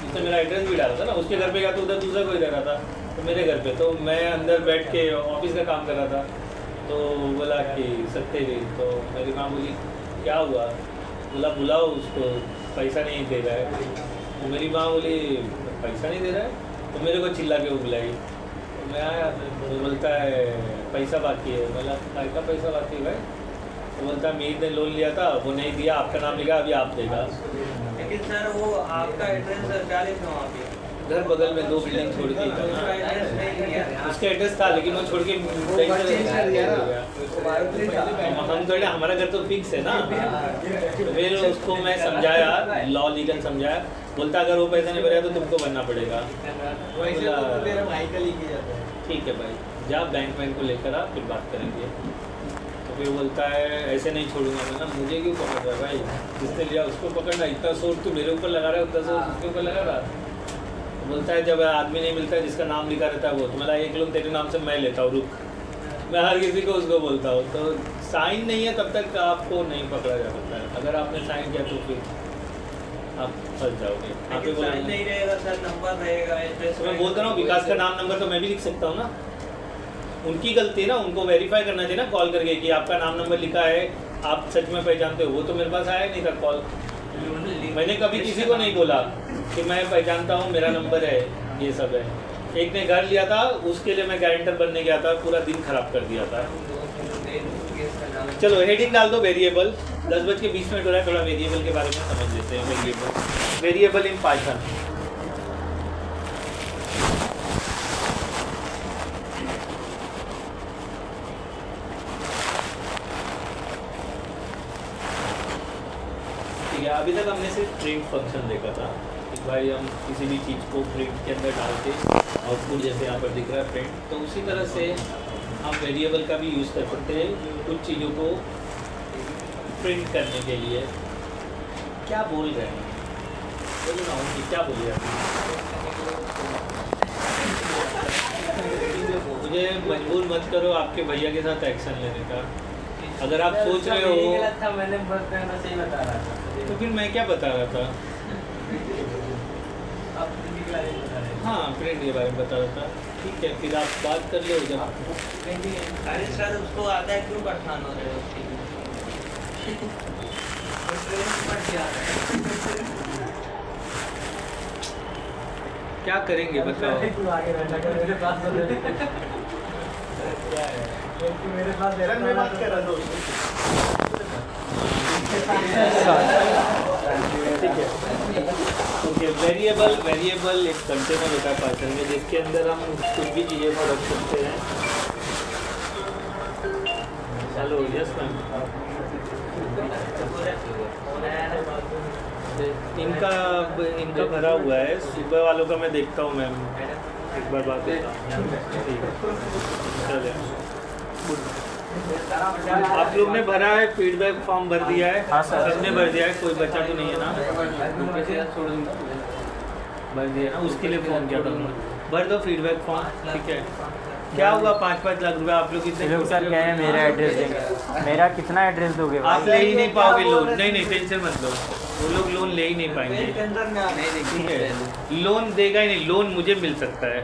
उसने मेरा एड्रेस भी डाला था ना। उसके घर पे गया तो उधर दूसरा कोई रह रहा था, तो मेरे घर पे। तो मैं अंदर बैठ के ऑफिस का काम कर रहा था, तो बोला कि सत्यवीर। तो मेरी माँ बोली क्या हुआ? बोला बुलाओ उसको, पैसा नहीं दे रहा है। तो मेरी माँ बोली पैसा नहीं दे रहा है? तो मेरे को चिल्ला के वो बुलाई। तो मैं आया तो बोलता है पैसा बाकी है। बोला काय का पैसा बाकी है भाई? तो बोलता है मेरी ने लोन लिया था, वो नहीं दिया, आपका नाम लिखा, अभी आप देगा। लेकिन सर वो आपका एड्रेस क्या लिखा वहाँ पे? घर बगल में 2 बिल्डिंग छोड़ के उसका एड्रेस नहीं लिया है। उसका एड्रेस था, लेकिन वो छोड़ के हम थोड़े, हमारा घर तो फिक्स है ना। तो फिर उसको मैं समझाया, लॉ लीगल समझाया। बोलता अगर वो पैसा नहीं भरेगा तो तुमको भरना पड़ेगा। ठीक है भाई, जा बैंक को लेकर आ, फिर बात करेंगे। तो फिर बोलता है ऐसे नहीं छोड़ूंगा मैं ना। मुझे क्यों पकड़ रहा है भाई? जिसने लिया उसको पकड़ना, इतना शोर तू मेरे ऊपर लगा रहा है, उतना शोर उसके ऊपर लगा रहा। बोलता है जब आदमी नहीं मिलता है जिसका नाम लिखा रहता है वो, तो मेरा एक लोन तेरे नाम से मैं लेता हूँ, रुक। मैं हर किसी को उसको बोलता हूँ। तो साइन नहीं है तब तक आपको नहीं पकड़ा जा सकता है। अगर आपने साइन किया तो फिर आप फंस जाओगे। आप ही साइन नहीं रहेगा सर, नंबर रहेगा, एड्रेस। मैं बोलता हूँ विकास का नाम नंबर तो मैं भी लिख सकता हूँ ना। उनकी गलती है ना, उनको वेरीफाई करना चाहिए ना कॉल करके कि आपका नाम नंबर लिखा है, आप सच में पहचानते हो। वो तो मेरे पास आया नहीं था कॉल। मैंने कभी किसी को नहीं बोला कि मैं पहचानता हूँ, मेरा नंबर है, ये सब है। एक ने घर लिया था, उसके लिए मैं गारंटर बनने गया था, पूरा दिन खराब कर दिया था। चलो हेडिंग डाल दो वेरिएबल। 10:20 हो रहा है, थोड़ा वेरिएबल के बारे में समझ लेते हैं। Variable in Python. अभी तक हमने सिर्फ प्रिंट फंक्शन देखा था कि भाई हम किसी भी चीज़ को प्रिंट के अंदर डाल के आउटपुट जैसे यहाँ पर दिख रहा है प्रिंट, तो उसी तरह से हम वेरिएबल का भी यूज़ कर सकते हैं कुछ चीज़ों को प्रिंट करने के लिए। क्या बोल रहे हैं? बोलो ना उनकी क्या बोल रहे हैं? मुझे मजबूर मत करो आपके भैया के साथ एक्शन लेने का। अगर आप सोच रहे हो, मैंने बस सही बता रहा था, तो फिर मैं क्या बता रहा था? हाँ प्रिंट के बारे में बता रहा था। ठीक है, फिर आप बात कर लो जब। अरे सर उसको आता है, क्यों परेशान हो रहे हो उसके क्या करेंगे बताओ? मेरे पास मैं बात कर रहा था। ठीक है, ओके। वेरिएबल एक कंटेनर होता है पाइथन में, जिसके अंदर हम कुछ भी चीज़ें को रख सकते हैं। Hello, yes ma'am. इनका भरा हुआ है, सुबह वालों का मैं देखता हूँ मैम, एक बार बात करता हूँ। ठीक है, चलिए। आप लोग ने भरा है, फीडबैक फॉर्म भर दिया है? हाँ सर, सबने भर दिया है, कोई बच्चा तो नहीं है ना? भर दिया ना, उसके लिए फ़ोन किया था। भर दो फीडबैक फॉर्म। ठीक है, क्या हुआ? 5-5 लाख रुपए आप लोग कितने लोग सर क्या है, मेरा एड्रेस देंगे। मेरा कितना एड्रेस दोगे? आप ले ही नहीं पाओगे लोन। नहीं टेंशन मत लो, वो लोग लोन ले ही नहीं पाएंगे। ठीक है, लोन देगा ही नहीं। लोन मुझे मिल सकता है,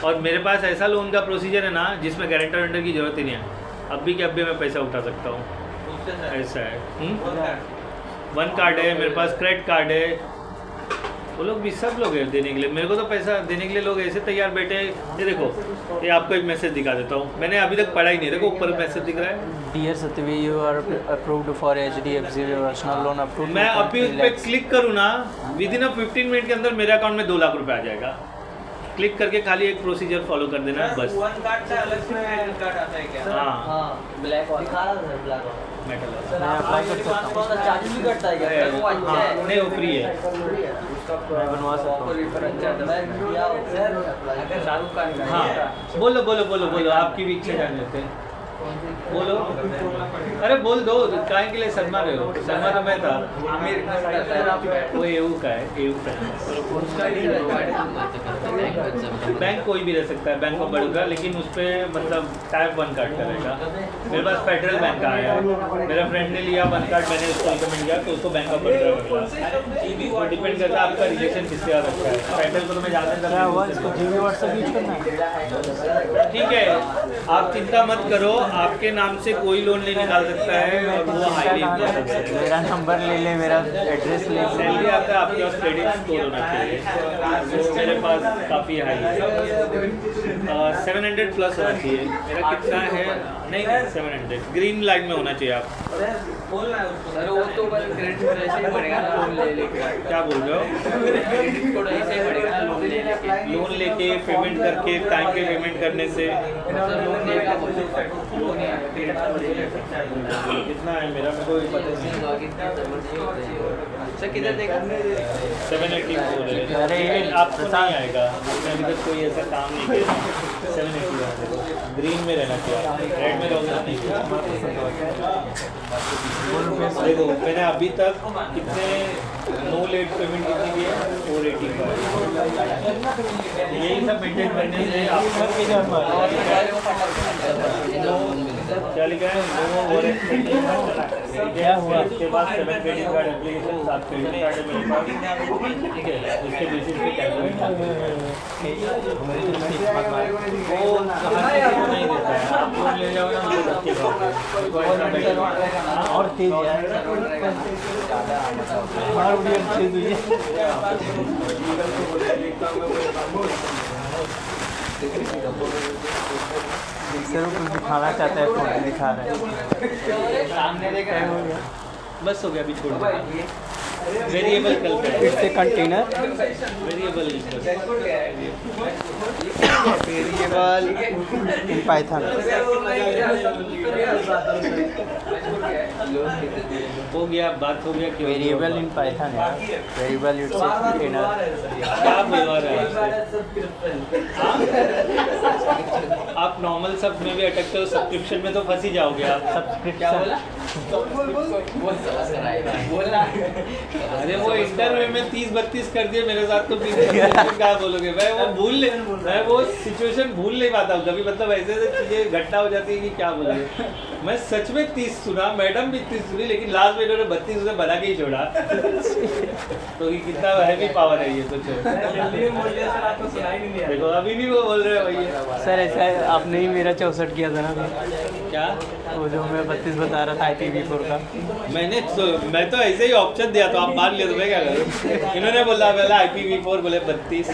और मेरे पास ऐसा लोन का प्रोसीजर है ना जिसमें गारंटर वेंटर की जरूरत ही नहीं है। अब भी मैं पैसा उठा सकता हूँ, ऐसा है। वन कार्ड है, मेरे पास क्रेडिट कार्ड है, वो लोग भी सब लोग हैं देने के लिए। मेरे को तो पैसा देने के लिए लोग ऐसे तैयार बैठे हैं। ये देखो, ये आपको एक मैसेज दिखा देता हूँ, मैंने अभी तक पढ़ा ही नहीं। देखो ऊपर मैसेज दिख रहा है, dear Satvi, you are approved for HDFC personal loan approved. मैं अभी उस पर क्लिक करूँ ना, विद इन 15 मिनट के अंदर मेरे अकाउंट में 2 लाख रुपए आ जाएगा। क्लिक करके खाली एक प्रोसीजर फॉलो कर देना है बस। वन कार्ड से अलग से क्रेडिट कार्ड आता है क्या? हाँ, ब्लैक दिखा रहा है ब्लैक मेटल मैं अप्लाई कर सकता हूँ, वाला चार्ज भी कटता है क्या? वो अच्छा है। हाँ, नहीं वो फ्री है। मैं बनवा सकता हूँ। मैं किया अगर शाहरुख खान का हाँ, बोलो बोलो बोलो बोलो, आपकी भी इच्छा जान लेते हैं, बोलो। अरे बोल दो, काय के लिए शर्मा रहे हो? शर्मा तो मैं था। आमिर खान करता है आप वो एयू का है, एयू का है। बैंक कोई भी रह सकता है, बैंक ऑफ बड़ौदा, लेकिन उस पर मतलब टाइप 1 कार्ड करेगा। मेरे पास फेडरल बैंक का आया है, मेरा फ्रेंड ने लिया 1 कार्ड, मैंने उसको रिकमेंड किया तो उसको बैंक ऑफ बड़ौदा मिला। वो डिपेंड करता है आपका रिलेशन किससे आ रखा है। फेडरल को तो मैं ज़्यादा क्या हुआ, इसको GB WhatsApp यूज करना है? ठीक है, आप चिंता मत करो, आपके नाम से कोई लोन नहीं निकाल सकता है और वो हाईली इम्पोर्टेंट है। मेरा नंबर ले ले, मेरा एड्रेस ले ले। सैलरी आता है, आपके पास क्रेडिट स्कोर होना चाहिए, वो मेरे पास काफ़ी हाई है, 700 प्लस होना चाहिए। मेरा कितना है? नहीं 700, ग्रीन लाइन में होना चाहिए आप। बोलना है उसको। अरे वो तो बस क्रेडिट ऐसे ही बढ़ेगा ना, लोन ले लेके। क्या बोल रहे हो? क्रेडिट थोड़ा ऐसे ही बढ़ेगा ना, लोन ले लेके। लोन लेके पेमेंट करके टाइम पे पेमेंट करने से लोन लेगा कितना है मेरा, मेरे को भी पता नहीं। सर किधर देखा? 784 है। अरे ये आपको नहीं आएगा, आपने अभी तक कोई ऐसा काम नहीं किया। 780 ग्रीन में रहना चाहिए, रेड में रहोगे नहीं। देखो मैंने अभी तक कितने नो लेट पेमेंट कितनी की है? 485। यही सब मेंटेन करने से आपका क्या लिखा है? No over expenditure. क्या हुआ? उसके बाद 7 credit card application, 7 credit card है मेरे पास, ठीक है, उसके बेसिस पे कैलकुलेट वो नहीं देता है। आप लोन ले जाओ ना, वो रखे और तेज है, और भी तेज हुई है। सर वो कुछ दिखाना चाहता है, फोन में दिखा रहा है। सामने देखा क्या हो गया? बस हो गया, अभी छोड़ दो। वेरिएबल कल पे it's a container, variable variable in Python. हो गया, बात हो गया कि वेरिएबल इन पाइथन है, वेरिएबल इट्स ए कंटेनर। क्या बोलवा रहे हैं आप? नॉर्मल सब में भी अटकते हो, सब्सक्रिप्शन में तो फंस ही जाओगे आप। सब्सक्रिप्शन अरे वो इंटरव्यू में 30-32 कर दिए मेरे साथ, तो क्या बोलोगे? मैं वो सिचुएशन भूल नहीं पाता हूँ कभी, मतलब ऐसे ऐसे चीज़ें घटना हो जाती है कि क्या बोलोगे। मैं सच में 30 सुना, मैडम भी 30 सुनी, लेकिन लास्ट में इन्होंने 32 उसे बना के ही छोड़ा। तो ये कितना हैवी पावर है ये, सोचो। देखो अभी भी वो बोल रहे हैं भैया। सर ऐसा है, आपने ही मेरा 64 किया था ना, क्या? वो जो मैं 32 बता रहा था IPv4 का। मैं तो ऐसे ही ऑप्शन दिया तो आप मान लिया, तो मैं क्या करूँ? इन्होंने बोला IPv4, बोले 32,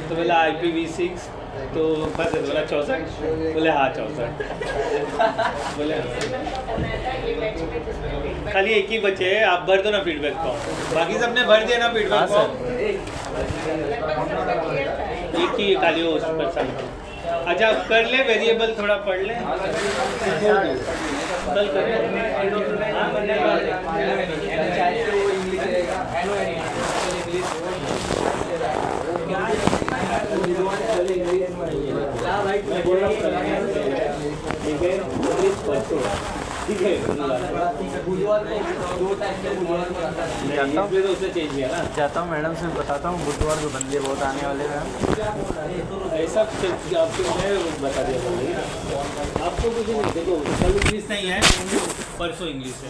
तो बोला IPv6, तो बस बोला 64, बोले हाँ 64, बोले खाली एक ही बचे है, आप भर दो ना फीडबैक फॉर्म, बाकी सबने भर दिया ना फीडबैक फॉर्म। एक ही खाली हो उस पर सब। अच्छा कर ले, वेरिएबल थोड़ा पढ़ ले, कल कर ठीक है, बुधवार को 2 टाइम पे बुधवार को आता है। जाता हूँ, तो उसने चेंज किया ना। जाता हूँ मैडम से बताता हूँ, बुधवार को बंदे बहुत आने वाले हैं। ऐसा आपको मैं बता दिया था, आपको कुछ नहीं। देखो कल इंग्लिश नहीं है, परसों इंग्लिश है।